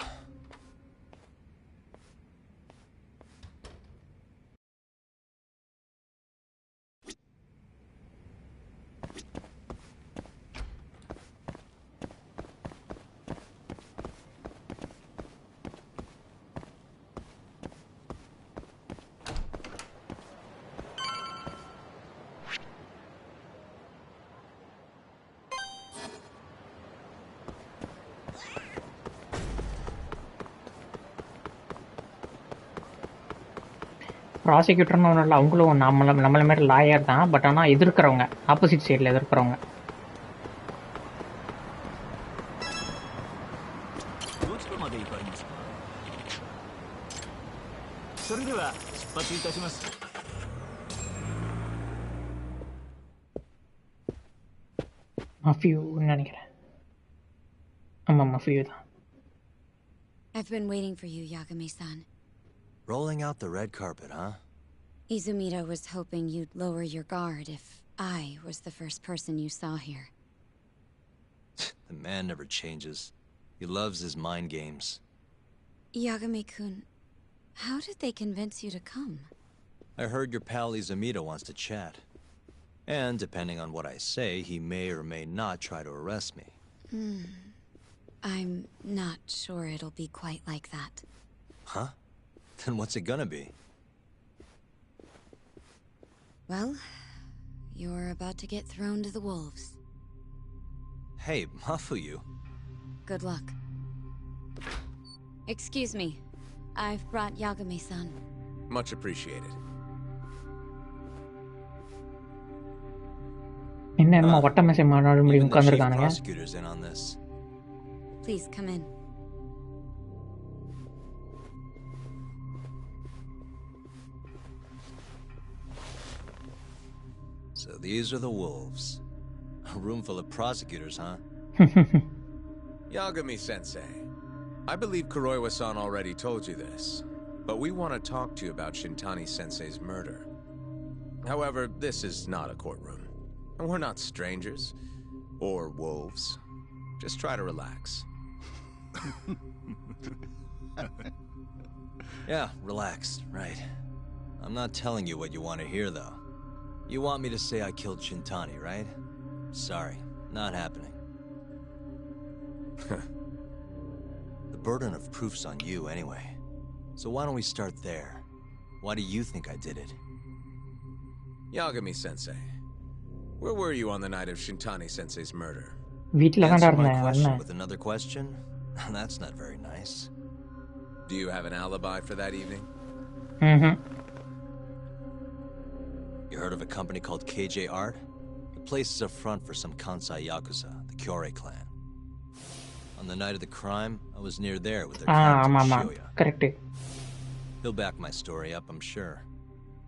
ப்ராசிக்யூட்டர்னு ஒன்றும் இல்லை, அவங்களும் நம்மள மாதிரி lawyer தான். But ஆனால் எதிர்க்கிறவங்க, opposite சைடில் எதிர்க்கிறவங்க. மஃபியூன்னு நினைக்கிறேன். ஆமாம், மஃபியூ தான். I've been waiting for you, Yagami-san. Rolling out the red carpet, huh? Izumita was hoping you'd lower your guard if I was the first person you saw here. The man never changes. He loves his mind games. Yagami-kun, how did they convince you to come? I heard your pal Izumita wants to chat. And depending on what I say, he may or may not try to arrest me. I'm not sure it'll be quite like that. Huh? Then what's it gonna be? Well, you're about to get thrown to the wolves. Hey, Mafuyu. Good luck. Excuse me. I've brought Yagami-san. Much appreciated. என்னமா வட்டமேசை மாநாடு முடிவு உட்கார்ந்திருக்கானுங்க. Prosecutors in on this. Please come in. So these are the wolves. A room full of prosecutors, huh? Yagami-sensei, I believe Kuroiwa-san already told you this, but we want to talk to you about Shintani-sensei's murder. However, this is not a courtroom. And we're not strangers. Or wolves. Just try to relax. Yeah, relax, right. I'm not telling you what you want to hear, though. You want me to say I killed Shintani, right? Sorry, not happening. The burden of proof's on you, anyway. So why don't we start there? Why do you think I did it? Yagami-sensei, where were you on the night of Shintani-sensei's murder? Answer my question with another question? That's not very nice. Do you have an alibi for that evening? You heard of a company called KJ Art? The place is a front for some Kansai Yakuza, the Kyorei clan. On the night of the crime, I was near there with their captain, Shioya. Correct. He'll back my story up, I'm sure.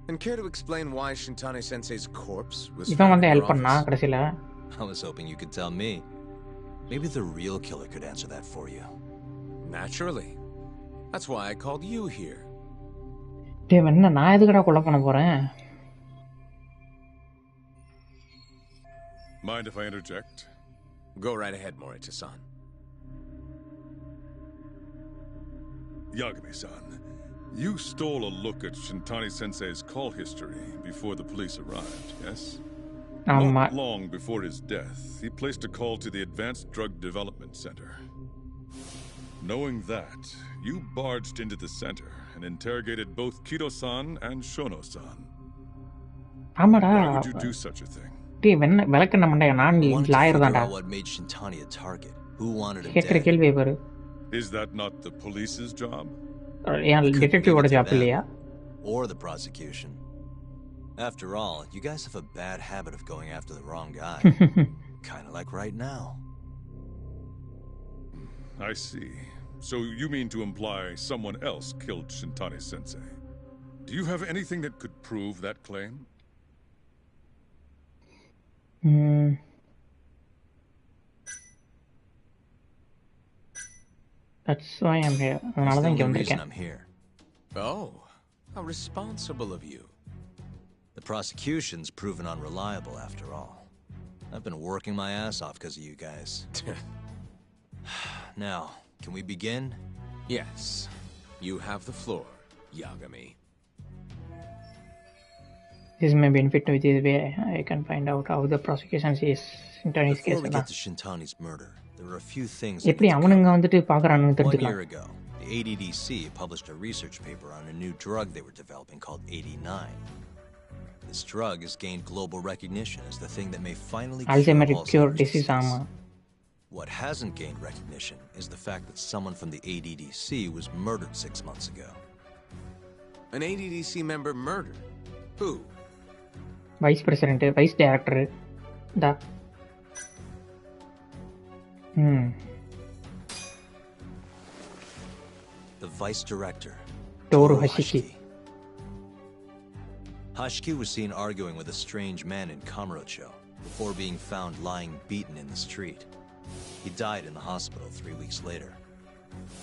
And care to explain why Shintani-sensei's corpse was இவன் வந்து found in help your பண்ணா office? கடைசில. I was hoping you could tell me. Maybe the real killer could answer that for you. Naturally. That's why I called you here. டேய் என்ன நான் எதுக்குடா கொலை பண்ண போறேன்? Mind if I interject? Go right ahead, Morita-san. Yagami-san, you stole a look at Shintani-sensei's call history before the police arrived, yes? Not long before his death, he placed a call to the Advanced Drug Development Center. Knowing that, you barged into the center and interrogated both Kido-san and Shono-san. Why would you do such a thing? I wanted to figure out what made Shintani a target. Who wanted him dead? Is that not the police's job? Or the prosecution. After all, you guys have a bad habit of going after the wrong guy. Kinda like right now. I see. So you mean to imply someone else killed Shintani-sensei? Do you have anything that could prove that claim? That's why I'm here. That's the only reason I'm here. Oh, how responsible of you. The prosecution's proven unreliable after all. I've been working my ass off because of you guys. Now, can we begin? Yes. You have the floor, Yagami. This may benefit me this way. I can find out how the prosecution sees Shintani's case. Before we get to Shintani's murder, there were a few things. 1 year ago, the ADDC published a research paper on a new drug they were developing called 89. This drug has gained global recognition as the thing that may finally cure disease. What hasn't gained recognition is the fact that someone from the ADDC was murdered 6 months ago. An ADDC member murdered? Who? Vice President, Vice Director. The Vice Director, Toru Hashiki. Hashiki was seen arguing with a strange man in Kamurocho before being found lying beaten in the street. He died in the hospital 3 weeks later.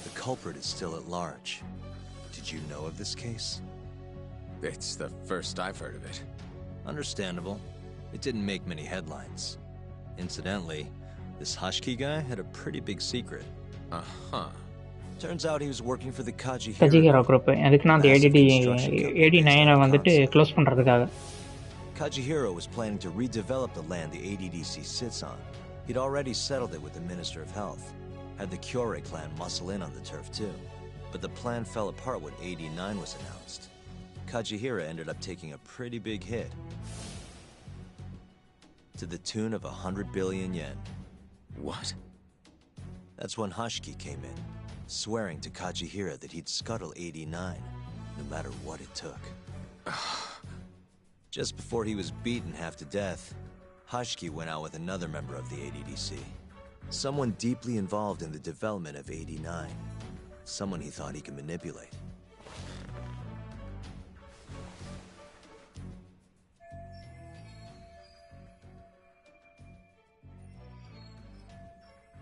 The culprit is still at large. Did you know of this case? It's the first I've heard of it. Understandable. It didn't make many headlines. Incidentally, this Hashiki guy had a pretty big secret. Turns out he was working for the Kajihiro group. அதுக்கு நான் the 89 வந்துட்டு close பண்றதுக்காக. Kajihiro was planning to redevelop the land the ADDC sits on. He'd already settled it with the Minister of Health. Had the Kyorei clan muscle in on the turf too. But the plan fell apart when 89 was announced. Kajihiro ended up taking a pretty big hit. To the tune of 100 billion yen. What? That's when Hashiki came in, swearing to Kajihiro that he'd scuttle 89, no matter what it took. Just before he was beaten half to death, Hashiki went out with another member of the ADDC. Someone deeply involved in the development of 89. Someone he thought he could manipulate.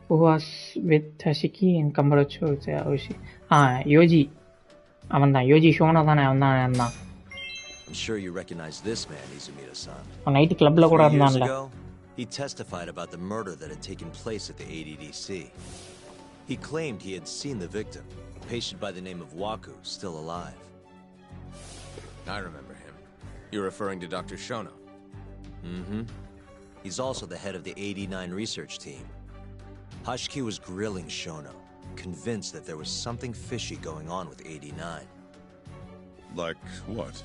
Who was with Hashiki in Kamurocho? Yoji. Yoji Shono தானே. I'm sure you recognize this man, Izumida-san. Night club la kuda 3 years irundhaanla. ago, he testified about the murder that had taken place at the ADDC. He claimed he had seen the victim, a patient by the name of Waku, still alive. I remember him. You're referring to Dr. Shono? Mm-hmm. He's also the head of the 89 research team. Hashiki was grilling Shono, convinced that there was something fishy going on with 89. Like what?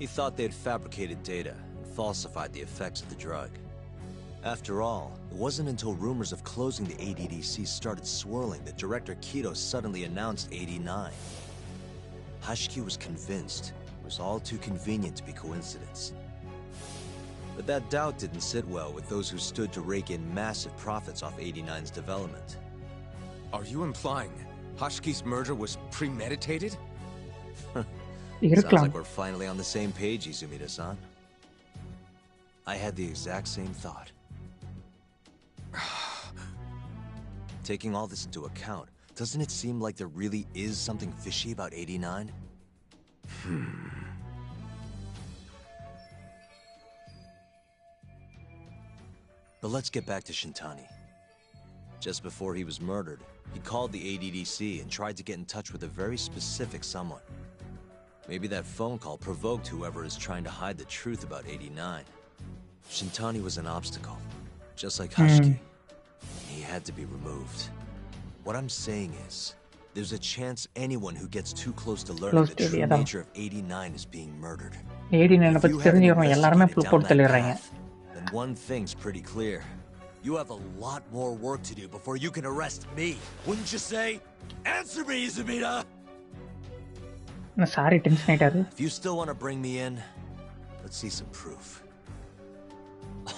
He thought they had fabricated data and falsified the effects of the drug. After all, it wasn't until rumors of closing the ADDC started swirling that Director Kido suddenly announced 89. Hashiki was convinced it was all too convenient to be coincidence. But that doubt didn't sit well with those who stood to rake in massive profits off 89's development. Are you implying Hashiki's murder was premeditated? Sounds like we're finally on the same page, Izumida-san. I had the exact same thought. Taking all this into account, doesn't it seem like there really is something fishy about 89? But let's get back to Shintani. Just before he was murdered, he called the ADDC and tried to get in touch with a very specific someone. Maybe that phone call provoked whoever is trying to hide the truth about 89. Shintani was an obstacle, just like Hashki. He had to be removed. What I'm saying is, there's a chance anyone who gets too close to learning the true nature of 89 is being murdered. If you haven't investigated down that path, then one thing's pretty clear. You have a lot more work to do before you can arrest me. Wouldn't you say? Answer me, Izumida! Sorry, tension. If you still want to bring me in, let's see some proof.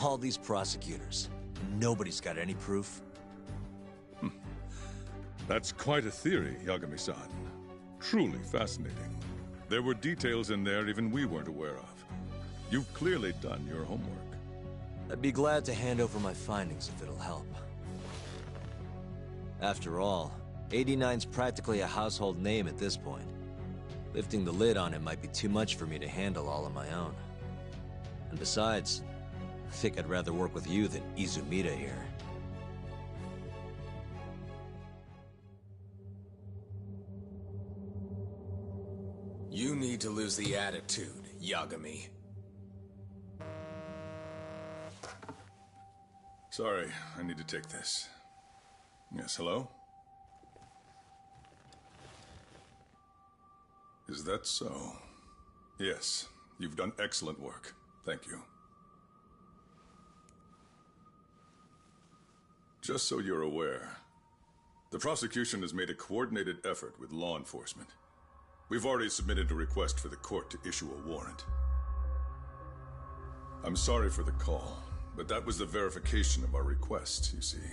All these prosecutors, nobody's got any proof. That's quite a theory, Yagami-san. Truly fascinating. There were details in there even we weren't aware of. You've clearly done your homework. I'd be glad to hand over my findings if it'll help. After all, 89's practically a household name at this point. Lifting the lid on it might be too much for me to handle all on my own. And besides, I think I'd rather work with you than Izumida here. You need to lose the attitude, Yagami. Sorry, I need to take this. Yes, hello? Is that so? Yes, you've done excellent work. Thank you. Just so you're aware, the prosecution has made a coordinated effort with law enforcement. We've already submitted a request for the court to issue a warrant. I'm sorry for the call, but that was the verification of our request, you see.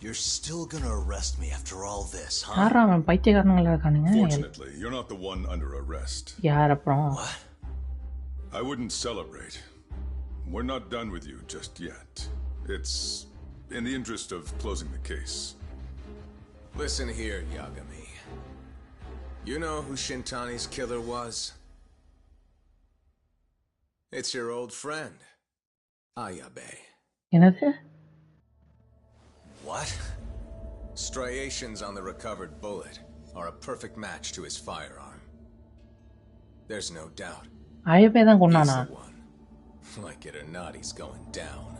You're still gonna arrest me after all this, huh? Fortunately, you're not the one under arrest. What? I wouldn't celebrate. We're not done with you just yet. It's in the interest of closing the case. Listen here, Yagami. You know who Shintani's killer was? It's your old friend, Ayabe. What? Striations on the recovered bullet are a perfect match to his firearm. There's no doubt. He's the one. Like it or not, he's going down.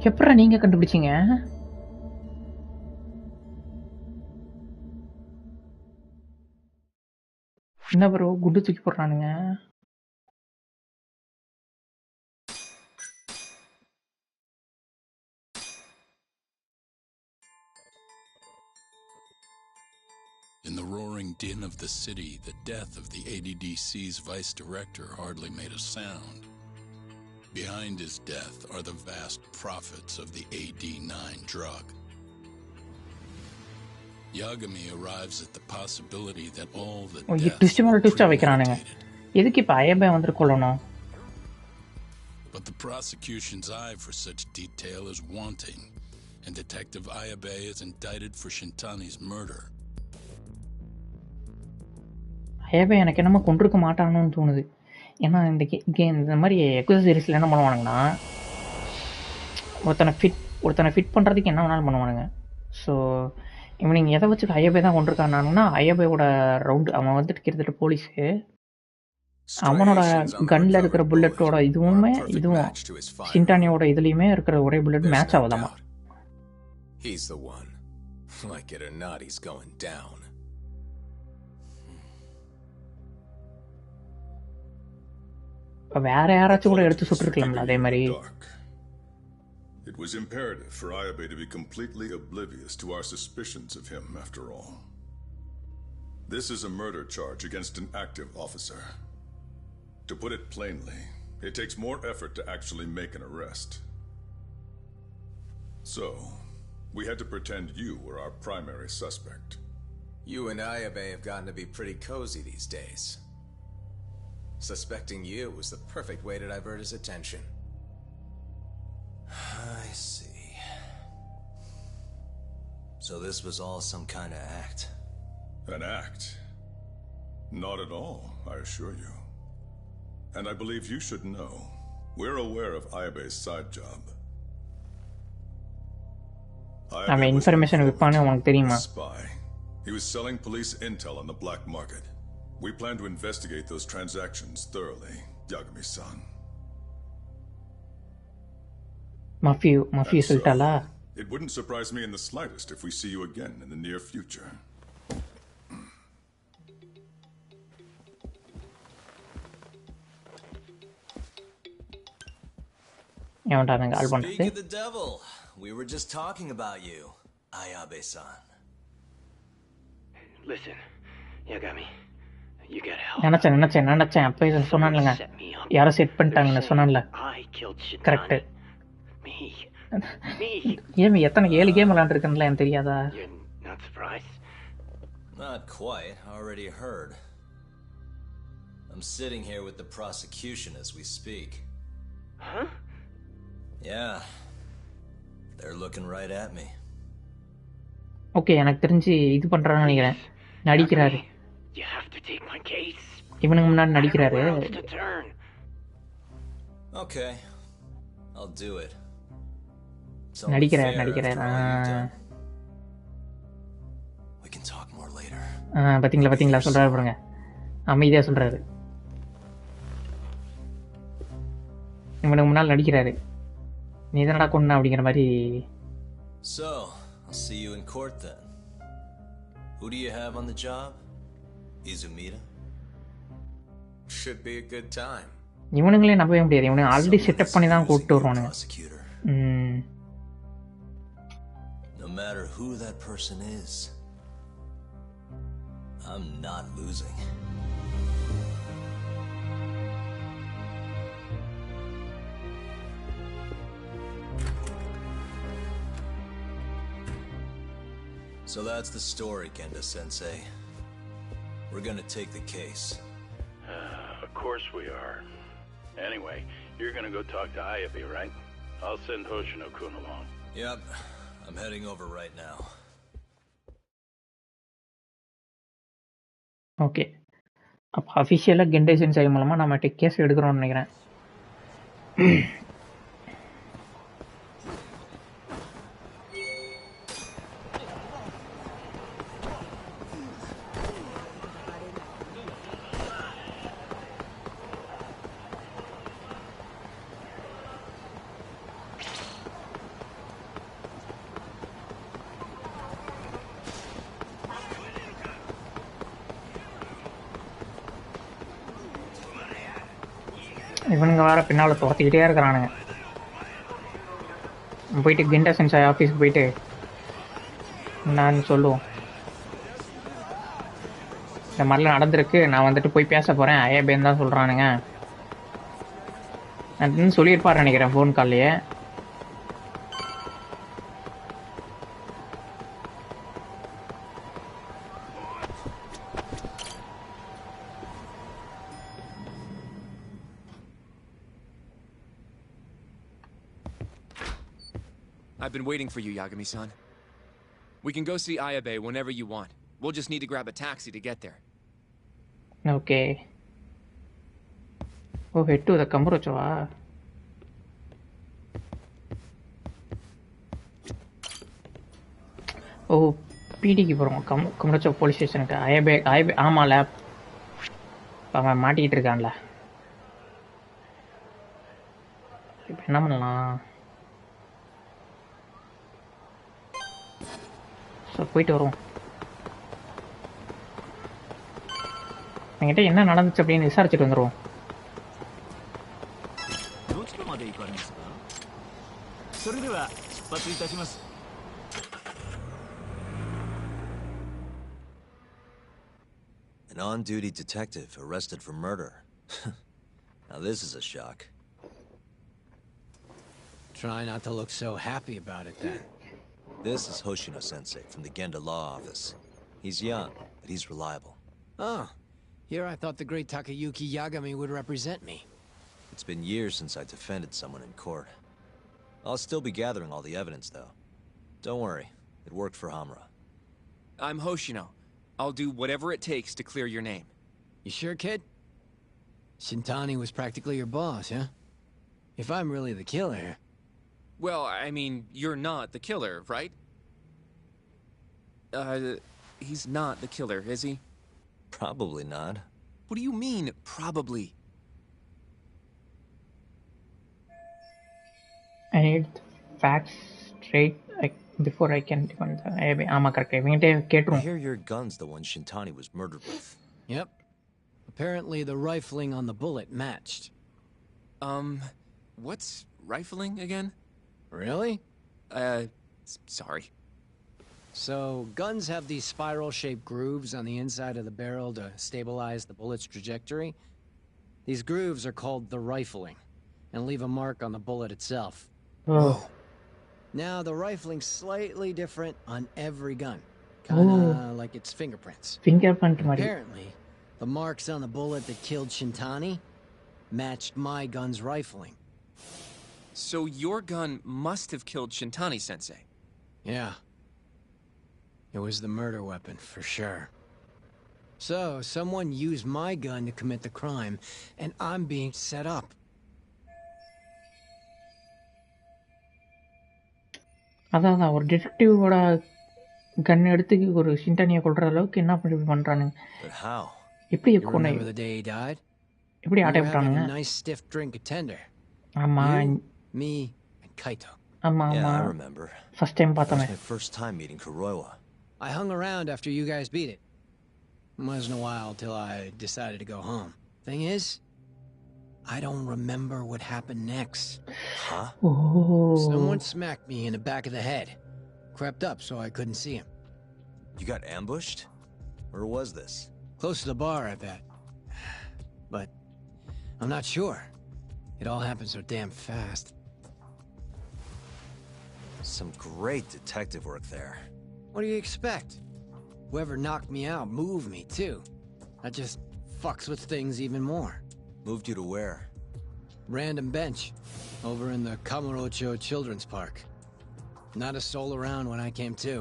எப்பற நீங்க கண்டுபிடிச்சீங்க? என்ன bro குண்டு தூக்கி போடுறானுங்க? In the roaring din of the city, the death of the ADDC's vice director hardly made a sound. Behind his death are the vast profits of the AD9 drug. Yagami arrives at the possibility that all the deaths were premeditated. But the prosecution's eye for such detail is wanting, and Detective Ayabe is indicted for Shintani's murder. Ayabe எனக்கு என்னமோ கொண்டிருக்க மாட்டானோன்னு தோணுது. ஏன்னா இந்த மாதிரி Yakuza சீரிஸ்ல என்ன பண்ணுவானுங்கன்னா ஒருத்தனை fit பண்ணுறதுக்கு என்ன வேணாலும் பண்ணுவானுங்க. ஸோ இவனுங்க எதை வச்சு Ayabe தான் கொண்டிருக்கானாங்கன்னா Ayabeயோட ரவுண்டு அவன் வந்துட்டு கிட்டத்தட்ட போலீஸு அவனோட கன்னில் இருக்கிற புல்லட்டோட இதுவும் ஷின்டானியோட இதுலேயுமே இருக்கிற ஒரே புல்லட் மேட்ச் ஆகுதாமா. He's the one. Like it or not, he's going down. வேற யாராச்சும் கூட எடுத்து சுட்டுருக்கலாம்ல அதே மாதிரி. It was imperative for Ayabe to be completely oblivious to our suspicions of him, after all. This is a murder charge against an active officer. To put it plainly, it takes more effort to actually make an arrest. So, we had to pretend you were our primary suspect. You and Ayabe have gotten to be pretty cozy these days. Suspecting you was the perfect way to divert his attention. I see. So this was all some kind of act? An act? Not at all, I assure you. And I believe you should know, We're aware of Ayabe's side job. அவன் information விற்பான்னு உனக்கு தெரியுமா? Spy. He was selling police intel on the black market. We plan to investigate those transactions thoroughly, Yagami-san. Mafia சொல்லிட்டாளா? It wouldn't surprise me in the slightest if we see you again in the near future. Speak of the devil, we were just talking about you, Ayabe-san. Listen, Yagami, you gotta help. நினைச்சேன் அப்ப சொன்னான்லங்க, யாரோ set பண்ணிட்டாங்கன்னு சொன்னான்ல. Correct. ஏன் எத்தனை 7 game விளையாண்டுருக்கேன்ல எனக்கு தெரியாதா? Not surprised? Not quite. Already heard. I'm sitting here with the prosecution as we speak. Huh? Yeah. They're looking right at me. Okay, எனக்கு தெரிஞ்சு இது பண்றான்னு நினைக்கிறேன். நடிக்கிறாரு. You have to take my case. இவனுக்கு முன்னாடி நடிக்கிறாரு. Okay. I'll do it. நடிக்கிறார். We can talk more later. பாத்தீங்களா சொல்றாரு பாருங்க. அமைதியா சொல்றாரு. இவனுக்கு முன்னாடி நடிக்கிறாரு. நீ என்னடா கொன்ன அப்படிங்கிற மாதிரி. So, I'll see you in court then. Who do you have on the job? Izumida? Should be a good time. இவனுங்களே நம்பவே முடியாது. இவனுங்க ஆல்ரெடி செட்டப் பண்ணி தான் கூப்பிட்டு வருவானுங்க. No matter who that person is, I'm not losing. So that's the story, Kenda-sensei. We're gonna take the case. Of course we are. Anyway, you're gonna go talk to Ayabe, right? I'll send Hoshino-kun along. Yep, I'm heading over right now. Okay, அப்போ அஃபிஷியலாக கெண்டேஷன் side மூலமாக நம்ம case எடுக்கிறோம்னு நினைக்கிறேன். இவனுங்க வேறு பின்னால் துரத்திக்கிட்டே இருக்கிறானுங்க. போயிட்டு கெண்டேஷன் சாய் ஆஃபீஸுக்கு போயிட்டு நான் சொல்லுவோம், இந்த மாதிரிலாம் நடந்திருக்கு, நான் வந்துட்டு போய் பேச போகிறேன், ஐஏபேன்னு தான் சொல்கிறானுங்க அப்படின்னு சொல்லியிருப்பார் நினைக்கிறேன் phone கால்லையே. I've been waiting for you, Yagami-san. We can go see Ayabe whenever you want. We'll just need to grab a taxi to get there. Okay. Oh, head to the Kamurocho. Oh, PD க்கு போறோம். Kamurocho police station க்கு. Ayabe ஆமால. அவன் மாட்டிட்டு இருக்கான்ல. இப்போ என்ன பண்ணலாம்? போயிட்டு வருவோம். என்கிட்ட என்ன நடந்துச்சு அப்படின்னு விசாரிச்சுட்டு வந்துடுவோம். An on-duty detective arrested for murder. Now this is a shock. Try not to look so happy about it then. This is Hoshino-sensei from the Genda Law Office. He's young, but he's reliable. Oh, here I thought the great Takayuki Yagami would represent me. It's been years since I defended someone in court. I'll still be gathering all the evidence, though. Don't worry, it worked for Hamura. I'm Hoshino. I'll do whatever it takes to clear your name. You sure, kid? Shintani was practically your boss, huh? If I'm really the killer... Well, I mean, you're not the killer, right? He's not the killer, is he? Probably not. What do you mean, probably? I need facts straight before I can defend ஆமா correct இவங்கிட்ட I கேட்டுரும். hear your gun's the one Shintani was murdered with. Yep. Apparently the rifling on the bullet matched. What's rifling again? Really? Sorry. So, guns have these spiral-shaped grooves on the inside of the barrel to stabilize the bullet's trajectory. These grooves are called the rifling, and leave a mark on the bullet itself. Oh. Now, the rifling's slightly different on every gun. Kinda like its fingerprints. Fingerprint மாதிரி. Apparently, the marks on the bullet that killed Shintani matched my gun's rifling. So your gun must have killed Shintani-sensei. Yeah. It was the murder weapon, for sure. So, someone used my gun to commit the crime, and I'm being set up. அதான் ஒரு டிடெக்டிவோட கன் எடுத்து ஒரு ஷின்டானியை கொல்ற அளவுக்கு என்ன பண்றானுங்க? But how? எப்படி You remember the day he died? எப்படி We ஆட்டை were having விட்டானுங்க? a nice stiff drink at Tender. ஆமா. You, me, and Kaito. ஆமா Yeah, ஆமா. I remember. First time That பார்த்தோமே. was my first time meeting Kuroiwa. I hung around after you guys beat it. Wasn't a while till I decided to go home. Thing is, I don't remember what happened next. Huh? Oh. Someone smacked me in the back of the head. Crept up so I couldn't see him. You got ambushed? Where was this? Close to the bar, I bet. But I'm not sure. It all happened so damn fast. Some great detective work there. What do you expect? Whoever knocked me out moved me, too. That just fucks with things even more. Moved you to where? Random bench. Over in the Kamurocho Children's Park. Not a soul around when I came to.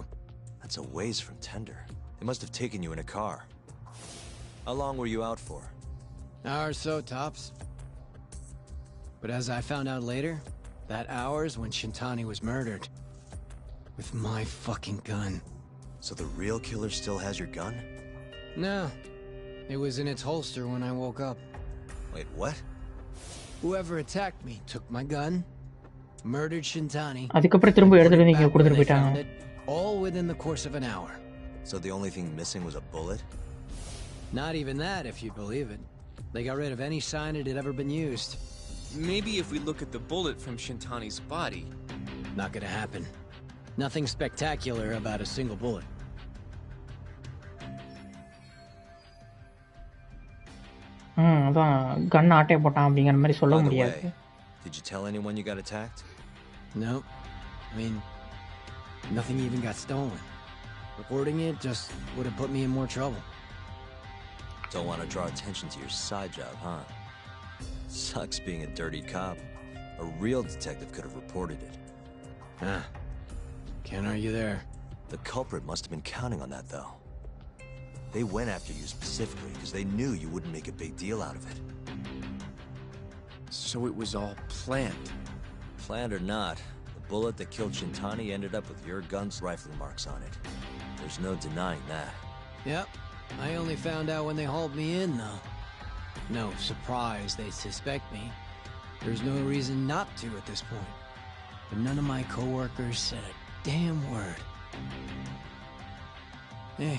That's a ways from Tender. They must have taken you in a car. How long were you out for? Hour or so, tops. But as I found out later, that hour's when Shintani was murdered. With my fucking gun. So the real killer still has your gun? No. It was in its holster when I woke up. Wait, what? Whoever attacked me took my gun, murdered Shintani, அதுக்கப்புறம் திரும்ப எடுத்துட்டு வந்து இங்க கொடுத்துட்டு found போயிட்டாங்க. it, all within the course of an hour. So the only thing missing was a bullet? Not even that, if you believe it. They got rid of any sign it had ever been used. Maybe if we look at the bullet from Shintani's body. Not gonna happen. Nothing spectacular about a single bullet. அதான் கன் ஆட்டை போட்டான் அப்படிங்கிற மாதிரி சொல்ல By the முடியாது. way, did you tell anyone you got attacked? Nope. I mean, nothing even got stolen. Reporting it just would have put me in more trouble. Don't want to draw attention to your side job, huh? Sucks being a dirty cop. A real detective could have reported it. Ah, can't argue there. The culprit must have been counting on that, though. They went after you specifically because they knew you wouldn't make a big deal out of it. So it was all planned. Planned or not, the bullet that killed Shintani ended up with your gun's rifling marks on it. There's no denying that. Yep. I only found out when they hauled me in, though. No surprise they suspect me. There's no reason not to at this point. But none of my coworkers said a damn word. Hey,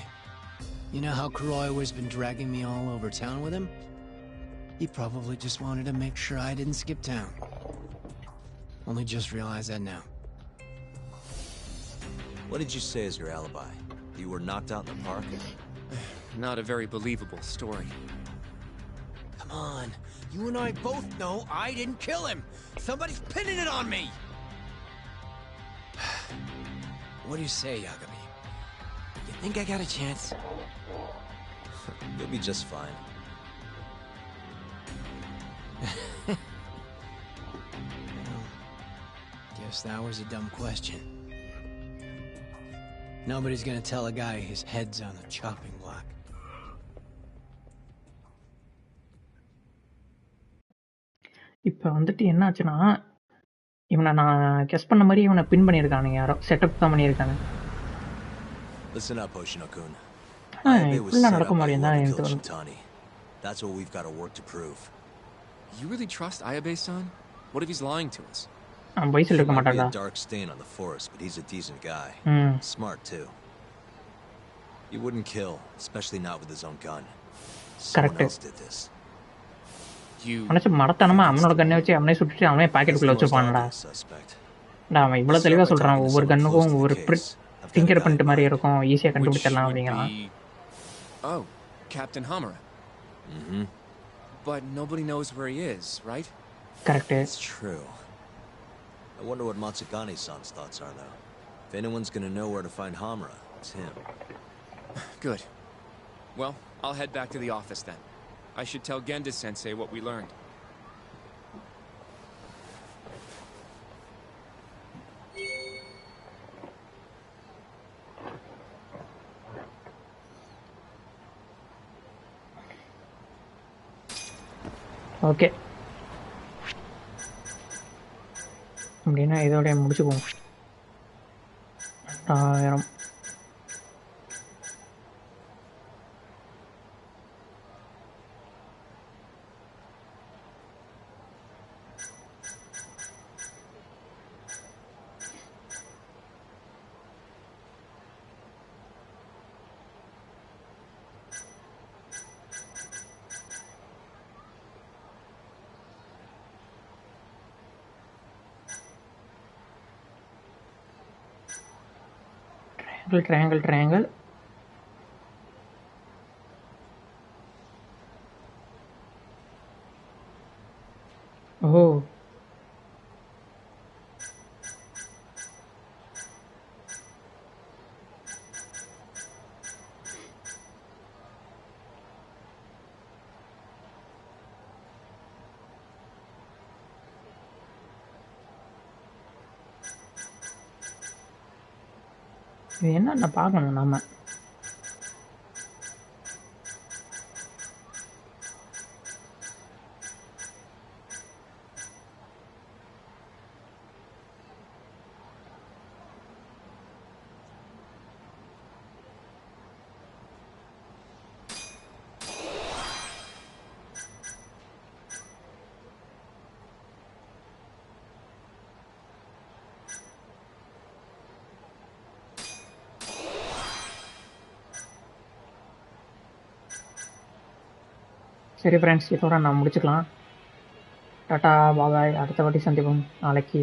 you know how Kuroiwa's been dragging me all over town with him? He probably just wanted to make sure I didn't skip town. Only just realized that now. What did you say as your alibi? You were knocked out in the park? Not a very believable story. Come on. You and I both know I didn't kill him. Somebody's pinning it on me. What do you say, Yagami? You think I got a chance? You'll be just fine. Well, guess that was a dumb question. Nobody's gonna tell a guy his head's on the chopping block. இப்போ வந்துட்டு என்ன ஆச்சுன்னா இவனை நான் guess பண்ண மாதிரி இவனை பின் பண்ணியிருக்கானுங்க யாரோ செட்டப் தான் பண்ணியிருக்காங்க. Listen up, Hoshino-kun. இப்படிலாம் நடக்க மாதிரியும் தான் எனக்கு தோணுது. That's what we've got to work to prove. You really trust Ayabe-san? What if he's lying to us? அவன் போய் சொல்லிருக்க He might be மாட்டாடா. a dark stain on the force, but he's a decent guy. Smart too. He wouldn't kill, especially not with his own gun. Someone else did this. மனசு மடத்தனமா அவனோட கண்ணை வச்சு அவனே சுட்டுட்டு அவனே பாக்கெட்டுக்குள்ள வச்சிருப்பான்டா. அவன் இவ்வளவு தெளிவா சொல்றான், ஒவ்வொரு கண்ணுக்கும் ஒவ்வொரு ஃபிங்கர் பிரிண்ட் மாதிரி இருக்கும், ஈஸியா கண்டுபிடிச்சிடலாம் அப்படிங்கிறான். Oh, Captain Hamura. But nobody knows where he is, right? Correct. It's true. I wonder what Matsugane-san's thoughts are, though. If anyone's gonna know where to find Hamura, it's him. Good. Well, I'll head back to the office then. I should tell Genda-sensei what we learned. Okay, அப்படின்னா இதோட முடிச்சுக்குவோம். 2000 triangle. Oh. இது என்ன பார்க்கணும் நாம. சரி friends, இதோட நான் முடிச்சுக்கலாம். டாட்டா பாபாய், அடுத்த வாட்டி சந்திப்போம் நாளைக்கு.